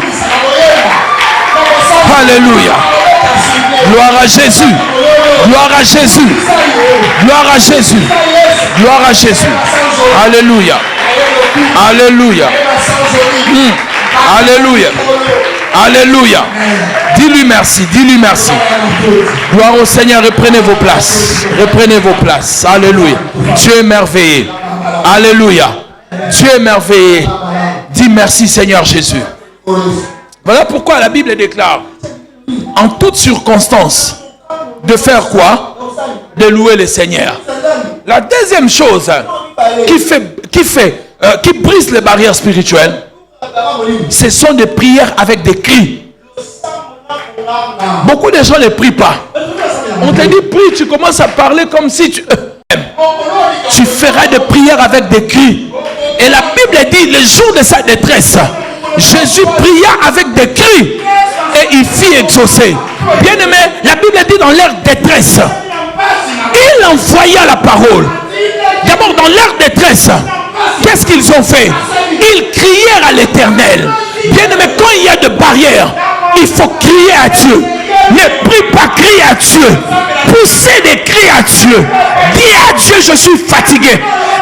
Alléluia. Gloire à Jésus. Gloire à Jésus. Gloire à Jésus. Gloire à Jésus. Alléluia. Alléluia. Alléluia. Alléluia. Dis-lui merci. Dis-lui merci. Gloire au Seigneur. Reprenez vos places. Reprenez vos places. Alléluia. Dieu est merveilleux. Alléluia. Dieu est merveilleux. Dis merci Seigneur Jésus. Voilà pourquoi la Bible déclare en toutes circonstances de faire quoi? De louer le Seigneur. La deuxième chose qui brise les barrières spirituelles, ce sont des prières avec des cris. Beaucoup de gens ne prient pas. On te dit prie, tu commences à parler comme si tu feras des prières avec des cris. Et la Bible dit, le jour de sa détresse, Jésus pria avec des cris et il fit exaucer. Bien aimé, la Bible dit dans leur détresse, il envoya la parole. D'abord dans leur détresse, qu'est-ce qu'ils ont fait? Ils crièrent à l'Éternel. Bien aimé, quand il y a des barrières, il faut crier à Dieu. Ne prie pas, crie à Dieu. Poussez des cris à Dieu. Dis à Dieu, je suis fatigué.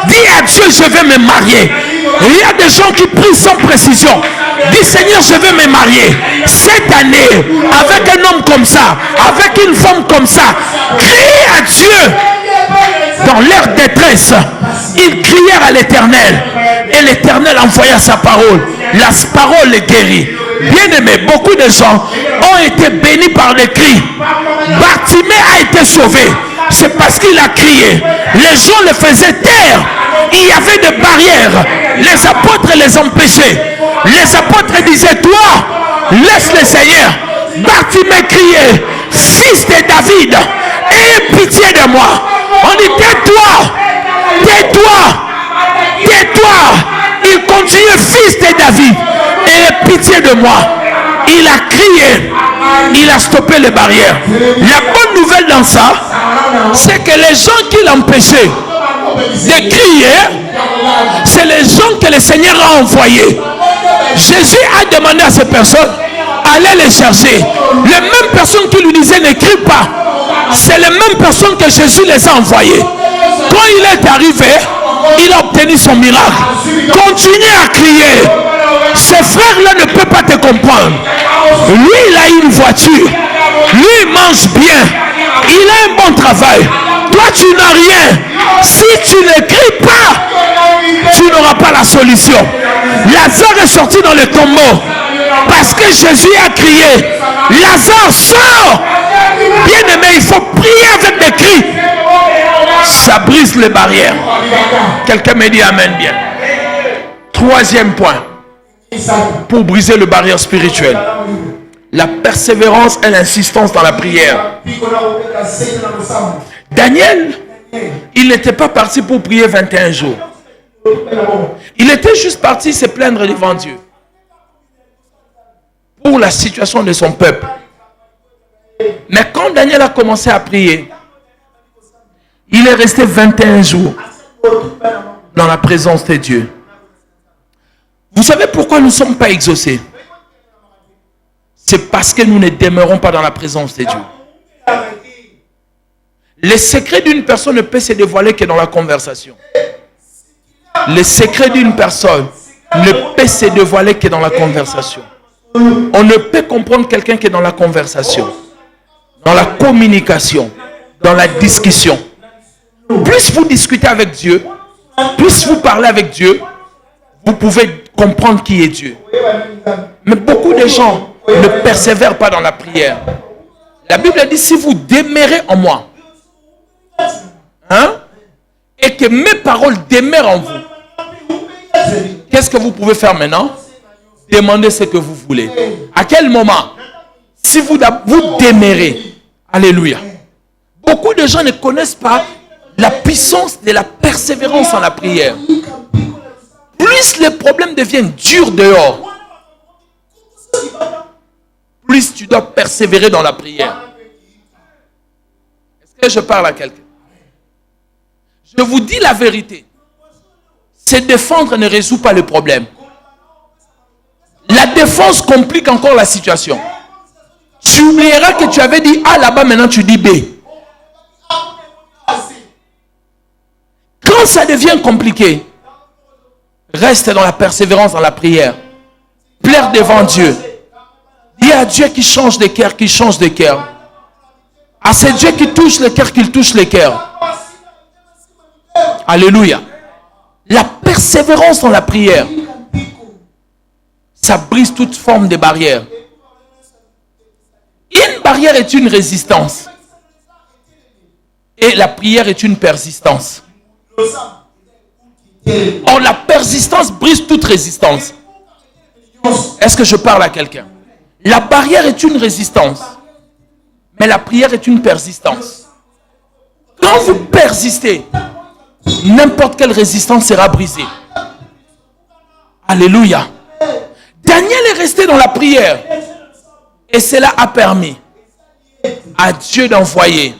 Dis à Dieu, je vais me marier. Il y a des gens qui prient sans précision. Dis Seigneur, je vais me marier cette année avec un homme comme ça, avec une femme comme ça. Crie à Dieu. Dans leur détresse, ils crièrent à l'Éternel. Et l'Éternel envoya sa parole. La parole est guérie. Bien aimé, beaucoup de gens ont été bénis par les cris. Bartimée a été sauvé. C'est parce qu'il a crié. Les gens le faisaient taire. Il y avait des barrières. Les apôtres les empêchaient. Les apôtres disaient, toi, laisse le Seigneur. Bartimée criait, fils de David, aie pitié de moi. On dit, tais-toi, tais-toi, tais-toi. Il continuait, fils de David, aie pitié de moi. Il a crié, il a stoppé les barrières. La bonne nouvelle dans ça, c'est que les gens qui l'empêchaient de crier, c'est les gens que le Seigneur a envoyés. Jésus a demandé à ces personnes, allez les chercher. Les mêmes personnes qui lui disaient ne crie pas, c'est les mêmes personnes que Jésus les a envoyées. Quand il est arrivé, il a obtenu son miracle. Continue à crier. Ce frère-là ne peut pas te comprendre. Lui, il a une voiture. Lui, il mange bien. Il a un bon travail. Toi, tu n'as rien. Si tu ne cries pas, tu n'auras pas la solution. Lazare est sorti dans le tombeau parce que Jésus a crié, Lazare sort. Bien aimé, il faut prier avec des cris. Ça brise les barrières. Quelqu'un me dit amen bien. Troisième point pour briser les barrières spirituelles, la persévérance et l'insistance dans la prière. Daniel, il n'était pas parti pour prier 21 jours. Il était juste parti se plaindre devant Dieu pour la situation de son peuple. Mais quand Daniel a commencé à prier, il est resté 21 jours dans la présence de Dieu. Vous savez pourquoi nous ne sommes pas exaucés? C'est parce que nous ne demeurons pas dans la présence de Dieu. Le secret d'une personne ne peut se dévoiler que dans la conversation. Le secret d'une personne ne peut se dévoiler que dans la conversation. On ne peut comprendre quelqu'un que dans la conversation, dans la communication, dans la discussion. Plus vous discutez avec Dieu, plus vous parlez avec Dieu, vous pouvez comprendre qui est Dieu. Mais beaucoup de gens ne persévèrent pas dans la prière. La Bible dit, si vous demeurez en moi, et que mes paroles demeurent en vous, qu'est-ce que vous pouvez faire maintenant? demandez ce que vous voulez. À quel moment? Si vous demeurez. Alléluia. Beaucoup de gens ne connaissent pas la puissance de la persévérance en la prière. Plus les problèmes deviennent durs dehors, plus tu dois persévérer dans la prière. Est-ce que je parle à quelqu'un? Je vous dis la vérité. Se défendre ne résout pas le problème. La défense complique encore la situation. Tu oublieras que tu avais dit A là-bas, maintenant tu dis B. Quand ça devient compliqué, reste dans la persévérance, dans la prière. Plaire devant Dieu. Dis à Dieu qui change de cœur, qui change de cœur. À ce Dieu qui touche le cœur, qu'il touche le cœur. Alléluia. La persévérance dans la prière, ça brise toute forme de barrière. Une barrière est une résistance. Et la prière est une persistance. Or, la persistance brise toute résistance. Est-ce que je parle à quelqu'un? La barrière est une résistance. Mais la prière est une persistance. Quand vous persistez, n'importe quelle résistance sera brisée. Alléluia. Daniel est resté dans la prière. Et cela a permis à Dieu d'envoyer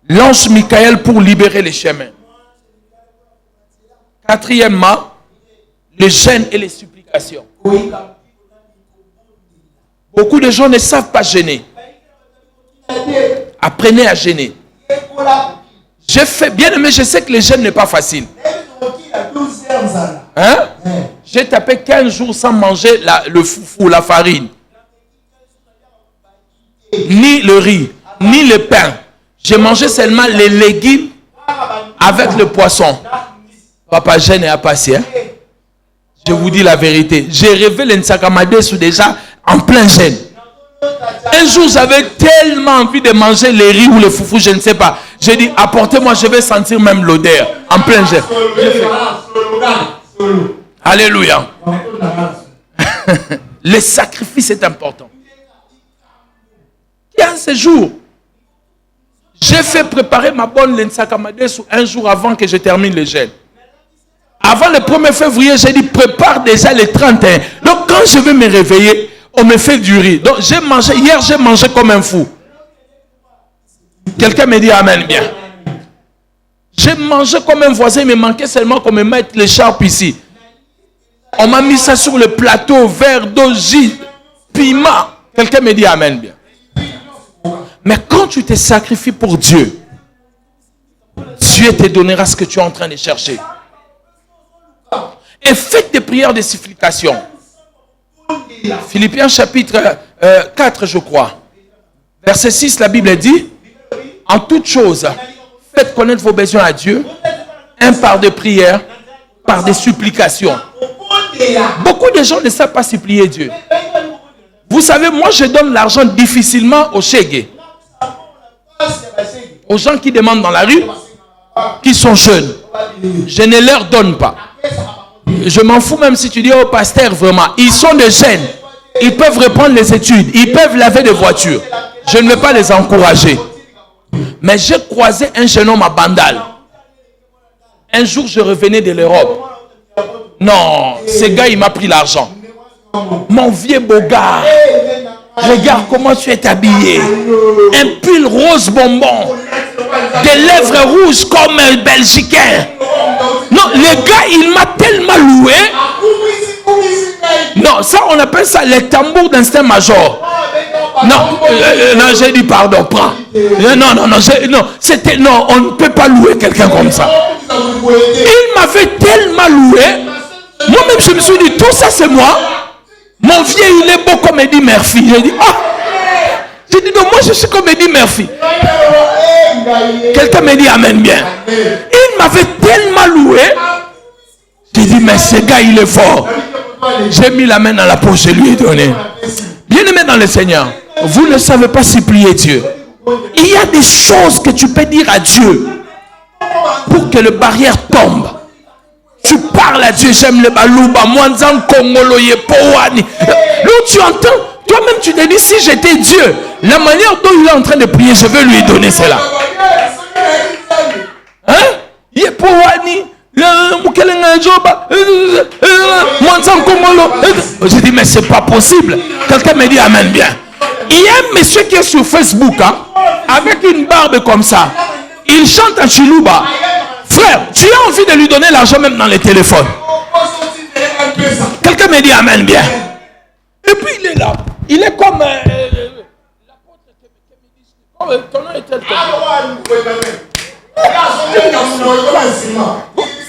l'ange Michael pour libérer les chemins. Quatrièmement, le jeûne et les supplications. Beaucoup de gens ne savent pas jeûner. Apprenez à jeûner. Bien aimé, je sais que le jeûne n'est pas facile. Hein? J'ai tapé 15 jours sans manger le foufou, la farine. Ni le riz, ni le pain. J'ai mangé seulement les légumes avec le poisson. Papa jeûne et a passé. Hein? Je vous dis la vérité. J'ai rêvé le Nsakamadesou déjà en plein jeûne. Un jour, j'avais tellement envie de manger les riz ou le foufou, je ne sais pas. J'ai dit, apportez-moi, je vais sentir même l'odeur. En plein jeûne. Alléluia. Le sacrifice est important. Il y a ce jour, j'ai fait préparer ma bonne Lensakamadesou un jour avant que je termine le jeûne. Avant le 1er février, j'ai dit, prépare déjà le 31. Donc, quand je vais me réveiller, on me fait du riz. Donc, hier, j'ai mangé comme un fou. Quelqu'un me dit amen bien. J'ai mangé comme un voisin, il me manquait seulement qu'on me mette l'écharpe ici. On m'a mis ça sur le plateau, verre d'eau, jus, piment. Quelqu'un me dit amen bien. Mais quand tu te sacrifies pour Dieu, Dieu te donnera ce que tu es en train de chercher. Et faites des prières de supplication. Philippiens chapitre 4, je crois. Verset 6, la Bible dit, en toute chose, faites connaître vos besoins à Dieu, un par des prières, par des supplications. Beaucoup de gens ne savent pas supplier Dieu. Vous savez, moi je donne l'argent difficilement aux chégués. Aux gens qui demandent dans la rue, qui sont jeunes. Je ne leur donne pas. Je m'en fous même si tu dis au pasteur vraiment. Ils sont des jeunes. Ils peuvent reprendre les études. Ils peuvent laver des voitures. Je ne vais pas les encourager. Mais j'ai croisé un jeune homme à Bandal. Un jour, je revenais de l'Europe. Non, ce gars, il m'a pris l'argent. Mon vieux beau gars. Regarde comment tu es habillé. Un pull rose bonbon. Des lèvres rouges comme un Belgicain. Non, le gars, il m'a tellement loué. Non, ça, on appelle ça les tambours d'instinct major. Non, non, j'ai dit pardon, prends. Non, c'était, non, on ne peut pas louer quelqu'un comme ça. Il m'avait tellement loué. Moi-même, je me suis dit, tout ça, c'est moi. Mon vieux, il est beau comme Eddie Murphy. J'ai dit, ah. J'ai dit, non, moi, je suis comme Eddie Murphy. Quelqu'un me dit amen bien. Il m'avait tellement loué. J'ai dit, mais ce gars, il est fort. J'ai mis la main dans la poche, je lui ai donné. Bien-aimé dans le Seigneur, vous ne savez pas supplier Dieu. Il y a des choses que tu peux dire à Dieu pour que la barrière tombe. Tu parles parle à Dieu, j'aime le balouba, Mwanzan Kongolo Yepouani. Là, tu entends, toi-même tu te dis, si j'étais Dieu, la manière dont il est en train de prier, je vais lui donner cela. Hein? Yepouani. Je dis, mais c'est pas possible. Quelqu'un me dit amen bien. Il y a un monsieur qui est sur Facebook, hein, avec une barbe comme ça. Il chante à Chiluba. Frère, tu as envie de lui donner l'argent même dans les téléphones. Quelqu'un me dit amen bien. Et puis il est là. Il est comme ton nom est tel.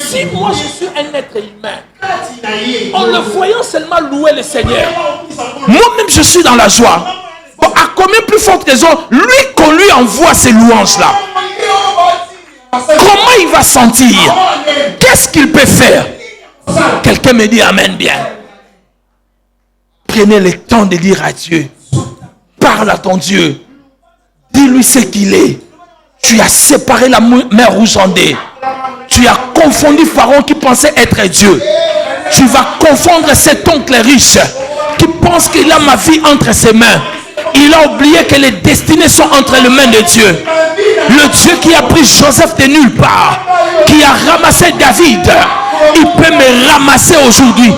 Si moi je suis un être humain, en le voyant seulement louer le Seigneur, moi-même je suis dans la joie. Bon, à combien plus forte raison, lui qu'on lui envoie ces louanges-là, comment il va sentir? Qu'est-ce qu'il peut faire? Quelqu'un me dit amen bien. Prenez le temps de dire à Dieu. Parle à ton Dieu. Dis-lui ce qu'il est. Tu as séparé la mer rouge en deux. Tu as confondu Pharaon qui pensait être Dieu. Tu vas confondre cet oncle riche qui pense qu'il a ma vie entre ses mains. Il a oublié que les destinées sont entre les mains de Dieu. Le Dieu qui a pris Joseph de nulle part, qui a ramassé David, il peut me ramasser aujourd'hui.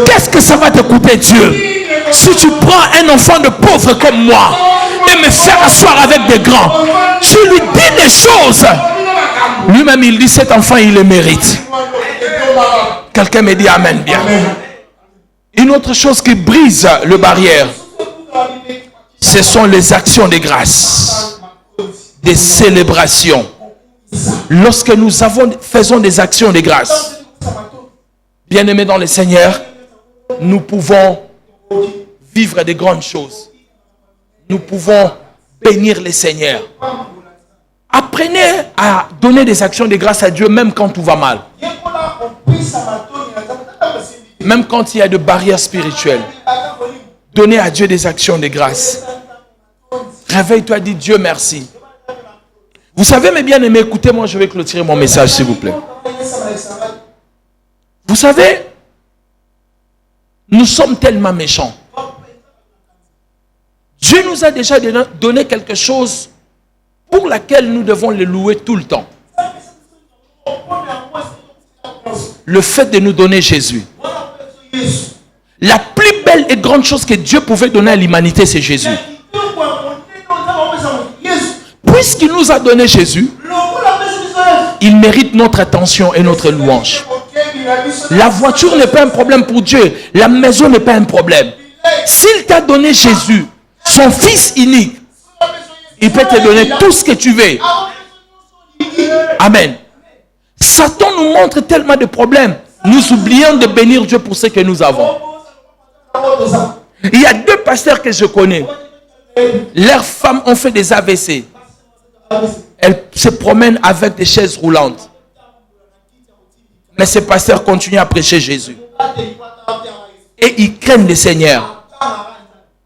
Qu'est-ce que ça va te coûter, Dieu? Si tu prends un enfant de pauvre comme moi et me faire asseoir avec des grands, tu lui dis des choses. Lui-même, il dit, cet enfant, il le mérite. Quelqu'un me dit amen bien. Une autre chose qui brise le barrière, ce sont les actions de grâce, des célébrations. Lorsque nous faisons des actions de grâce, bien-aimés dans le Seigneur, nous pouvons vivre de grandes choses. Nous pouvons bénir le Seigneur. Apprenez à donner des actions de grâce à Dieu même quand tout va mal. Même quand il y a des barrières spirituelles. Donnez à Dieu des actions de grâce. Réveille-toi, dis Dieu merci. Vous savez, mes bien-aimés, écoutez-moi, je vais clôturer mon message, s'il vous plaît. Vous savez, nous sommes tellement méchants. Dieu nous a déjà donné quelque chose pour laquelle nous devons le louer tout le temps. Le fait de nous donner Jésus. La plus belle et grande chose que Dieu pouvait donner à l'humanité, c'est Jésus. Puisqu'il nous a donné Jésus, il mérite notre attention et notre louange. La voiture n'est pas un problème pour Dieu. La maison n'est pas un problème. S'il t'a donné Jésus, son fils unique, il peut te donner tout ce que tu veux. Amen. Satan nous montre tellement de problèmes. Nous oublions de bénir Dieu pour ce que nous avons. Il y a deux pasteurs que je connais. Leurs femmes ont fait des AVC. Elles se promènent avec des chaises roulantes. Mais ces pasteurs continuent à prêcher Jésus. Et ils craignent le Seigneur.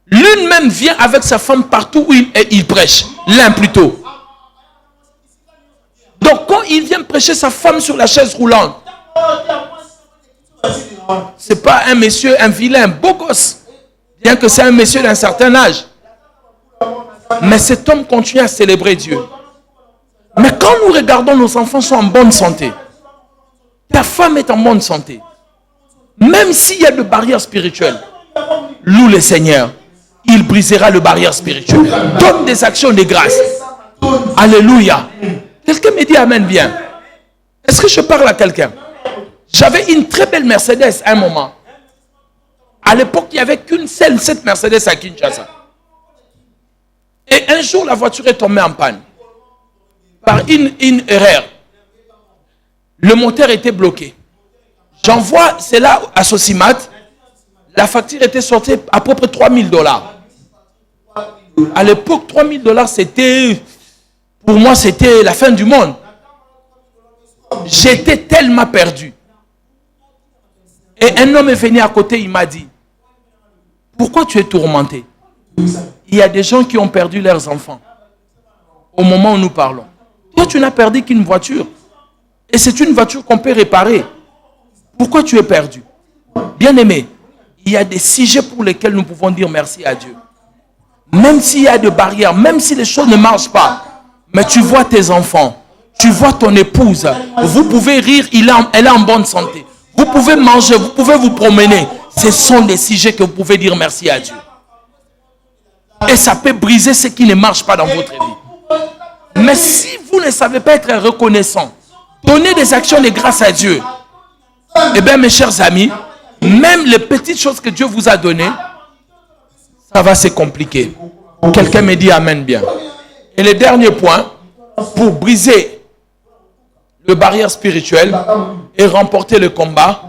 L'une même vient avec sa femme partout où il prêche. L'un plutôt. Donc quand il vient prêcher sa femme sur la chaise roulante, c'est pas un monsieur, un vilain, beau gosse. Bien que c'est un monsieur d'un certain âge. Mais cet homme continue à célébrer Dieu. Mais quand nous regardons, nos enfants sont en bonne santé. Ta femme est en bonne santé. Même s'il y a des barrières spirituelles, loue le Seigneur. Il brisera les barrières spirituelles. Donne des actions de grâce. Alléluia. Quelqu'un me dit amen bien. Est-ce que je parle à quelqu'un? J'avais une très belle Mercedes à un moment. À l'époque, il n'y avait qu'une seule, cette Mercedes à Kinshasa. Et un jour, la voiture est tombée en panne. Par une erreur. Le moteur était bloqué. J'envoie cela à Sosimat. La facture était sortie à peu près $3,000. À l'époque, $3,000, c'était... Pour moi, c'était la fin du monde. J'étais tellement perdu. Et un homme est venu à côté, il m'a dit, pourquoi tu es tourmenté? Il y a des gens qui ont perdu leurs enfants. Au moment où nous parlons. Toi, tu n'as perdu qu'une voiture. Et c'est une voiture qu'on peut réparer. Pourquoi tu es perdu? Bien-aimé, il y a des sujets pour lesquels nous pouvons dire merci à Dieu. Même s'il y a des barrières, même si les choses ne marchent pas, mais tu vois tes enfants, tu vois ton épouse, vous pouvez rire, elle est en bonne santé. Vous pouvez manger, vous pouvez vous promener. Ce sont des sujets que vous pouvez dire merci à Dieu. Et ça peut briser ce qui ne marche pas dans votre vie. Mais si vous ne savez pas être reconnaissant, donner des actions de grâce à Dieu, eh bien mes chers amis, même les petites choses que Dieu vous a données, ça va se compliquer. Quelqu'un me dit amen bien. Et le dernier point, pour briser le barrière spirituelle et remporter le combat,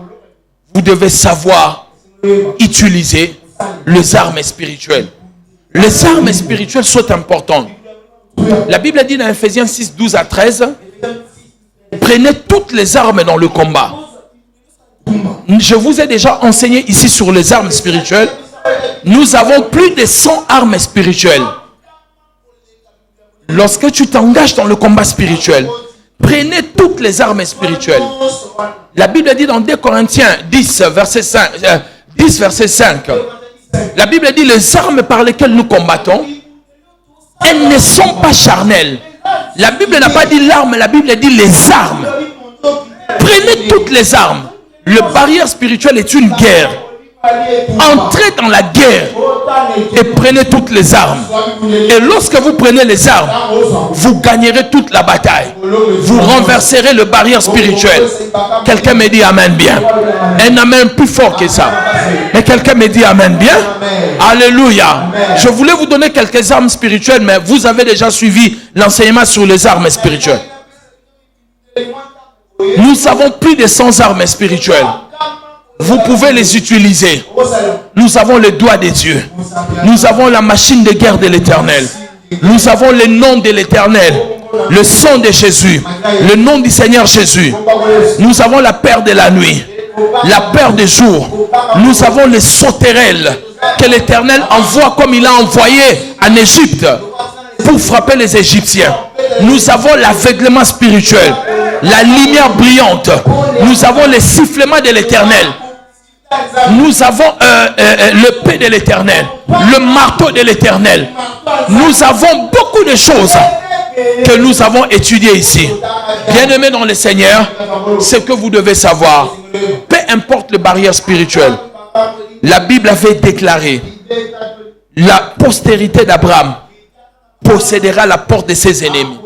vous devez savoir utiliser les armes spirituelles. Les armes spirituelles sont importantes. La Bible dit dans Ephésiens 6, 12 à 13, prenez toutes les armes dans le combat. Je vous ai déjà enseigné ici sur les armes spirituelles. Nous avons plus de 100 armes spirituelles. Lorsque tu t'engages dans le combat spirituel, prenez toutes les armes spirituelles. La Bible dit dans 2 Corinthiens 10, verset 5, la Bible dit les armes par lesquelles nous combattons, elles ne sont pas charnelles. La Bible n'a pas dit l'arme, la Bible dit les armes. Prenez toutes les armes. Le barrière spirituel est une guerre. Entrez dans la guerre et prenez toutes les armes. Et lorsque vous prenez les armes, vous gagnerez toute la bataille. Vous renverserez le barrière spirituel. Quelqu'un me dit amen bien. Un amen plus fort que ça. Mais quelqu'un me dit amen bien. Alléluia. Je voulais vous donner quelques armes spirituelles, mais vous avez déjà suivi l'enseignement sur les armes spirituelles. Nous avons plus de 100 armes spirituelles. Vous pouvez les utiliser. Nous avons le doigt de Dieu. Nous avons la machine de guerre de l'Éternel. Nous avons le nom de l'Éternel. Le sang de Jésus. Le nom du Seigneur Jésus. Nous avons la paire de la nuit. La paire du jour. Nous avons les sauterelles que l'Éternel envoie comme il a envoyé en Égypte pour frapper les Égyptiens. Nous avons l'aveuglement spirituel. La lumière brillante. Nous avons les sifflements de l'Éternel. Nous avons l'épée de l'Éternel, le marteau de l'Éternel. Nous avons beaucoup de choses que nous avons étudiées ici. Bien-aimés dans le Seigneur, ce que vous devez savoir, peu importe les barrières spirituelles, la Bible avait déclaré la postérité d'Abraham possédera la porte de ses ennemis.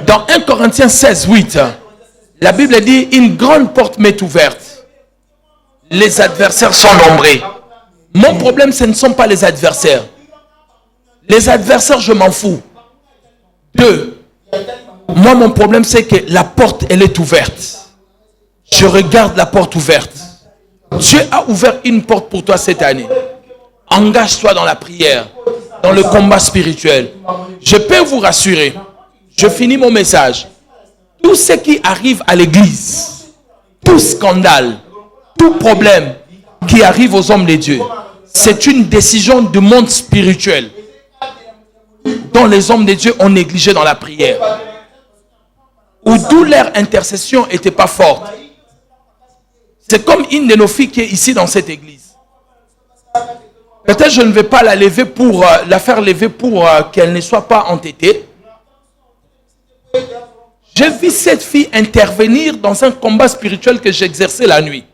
Dans 1 Corinthiens 16, 8, la Bible dit une grande porte m'est ouverte. Les adversaires sont nombreux. Mon problème, ce ne sont pas les adversaires. Les adversaires, je m'en fous. 2. Moi, mon problème, c'est que la porte, elle est ouverte. Je regarde la porte ouverte. Dieu a ouvert une porte pour toi cette année. Engage-toi dans la prière, dans le combat spirituel. Je peux vous rassurer. Je finis mon message. Tout ce qui arrive à l'église, tout scandale, tout problème qui arrive aux hommes de Dieu, c'est une décision du monde spirituel dont les hommes de Dieu ont négligé dans la prière, ou d'où leur intercession n'était pas forte. C'est comme une de nos filles qui est ici dans cette église. Peut-être je ne vais pas la lever pour la faire lever pour qu'elle ne soit pas entêtée. J'ai vu cette fille intervenir dans un combat spirituel que j'exerçais la nuit.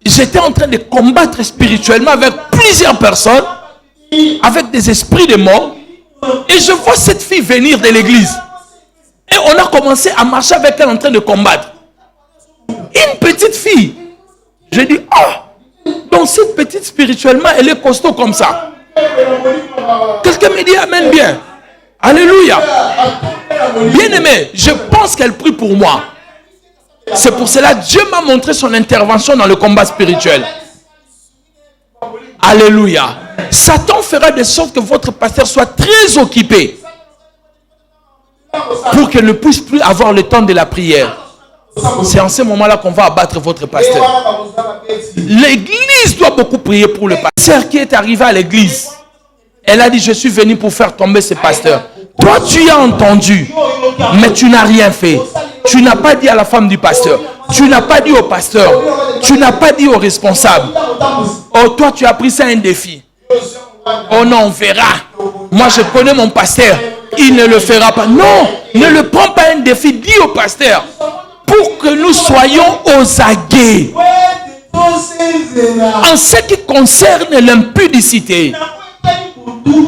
J'étais en train de combattre spirituellement avec plusieurs personnes, avec des esprits de mort, et je vois cette fille venir de l'église. Et on a commencé à marcher avec elle en train de combattre. Une petite fille. Je dis, oh, donc cette petite spirituellement, elle est costaud comme ça. Quelqu'un me dit amen bien. Alléluia. Bien-aimé, je pense qu'elle prie pour moi. C'est pour cela que Dieu m'a montré son intervention dans le combat spirituel. Alléluia. Satan fera de sorte que votre pasteur soit très occupé pour qu'il ne puisse plus avoir le temps de la prière. C'est en ce moment-là qu'on va abattre votre pasteur. L'église doit beaucoup prier pour le pasteur qui est arrivé à l'église. Elle a dit, je suis venu pour faire tomber ce pasteur. Toi, tu as entendu, mais tu n'as rien fait. Tu n'as pas dit à la femme du pasteur. Tu n'as pas dit au pasteur. Tu n'as pas dit au responsable. Oh, toi, tu as pris ça un défi. Oh non, on verra. Moi, je connais mon pasteur. Il ne le fera pas. Non, ne le prends pas un défi. Dis au pasteur. Pour que nous soyons aux aguets. En ce qui concerne l'impudicité,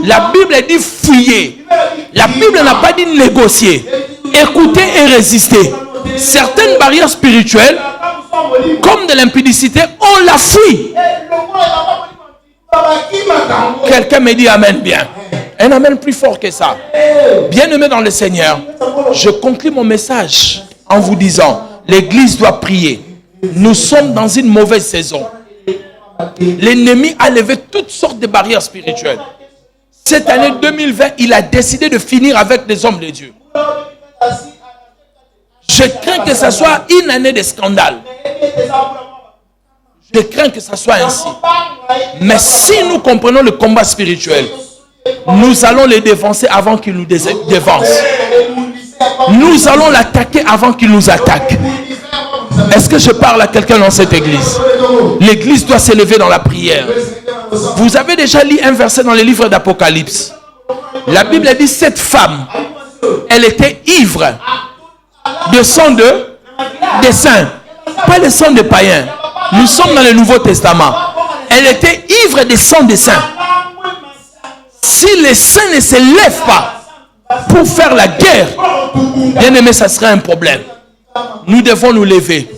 la Bible dit fuyez. La Bible n'a pas dit négocier. Écouter et résister. Certaines barrières spirituelles, comme de l'impudicité, on la fuit. Quelqu'un me dit amen bien. Un amen plus fort que ça. Bien-aimé dans le Seigneur, je conclue mon message en vous disant, l'église doit prier. Nous sommes dans une mauvaise saison. L'ennemi a levé toutes sortes de barrières spirituelles. Cette année 2020, il a décidé de finir avec les hommes de Dieu. Je crains que ce soit une année de scandale. Je crains que ce soit ainsi. Mais si nous comprenons le combat spirituel, nous allons les défoncer avant qu'ils nous dévancent. Nous allons l'attaquer avant qu'il nous attaque. Est-ce que je parle à quelqu'un dans cette église? L'église doit s'élever dans la prière. Vous avez déjà lu un verset dans le livre d'Apocalypse. La Bible dit cette femme, elle était ivre de sang des saints, pas le sang des païens. Nous sommes dans le Nouveau Testament. Elle était ivre de sang des saints. Si les saints ne se lèvent pas pour faire la guerre, bien aimé, ça serait un problème. Nous devons nous lever.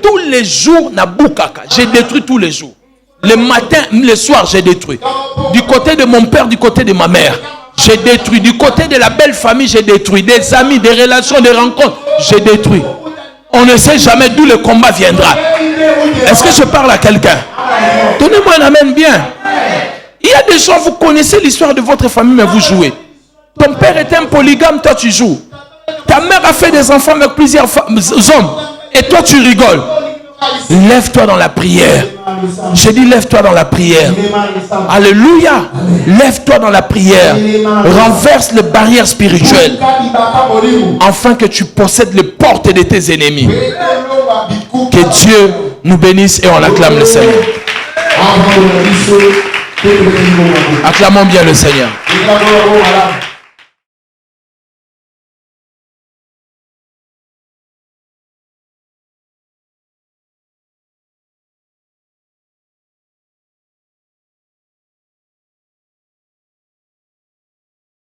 Tous les jours, Naboukaka, j'ai détruit tous les jours. Le matin, le soir, j'ai détruit. Du côté de mon père, du côté de ma mère, j'ai détruit. Du côté de la belle famille, j'ai détruit. Des amis, des relations, des rencontres, j'ai détruit. On ne sait jamais d'où le combat viendra. Est-ce que je parle à quelqu'un? Donnez-moi un amen bien. Il y a des gens, vous connaissez l'histoire de votre famille, mais vous jouez. Ton père était un polygame, toi tu joues. Ta mère a fait des enfants avec plusieurs hommes. Et toi tu rigoles. Lève-toi dans la prière. J'ai dit lève-toi dans la prière. Alléluia. Lève-toi dans la prière. Renverse les barrières spirituelles. Afin que tu possèdes les portes de tes ennemis. Que Dieu nous bénisse et on acclame le Seigneur. Acclamons bien le Seigneur.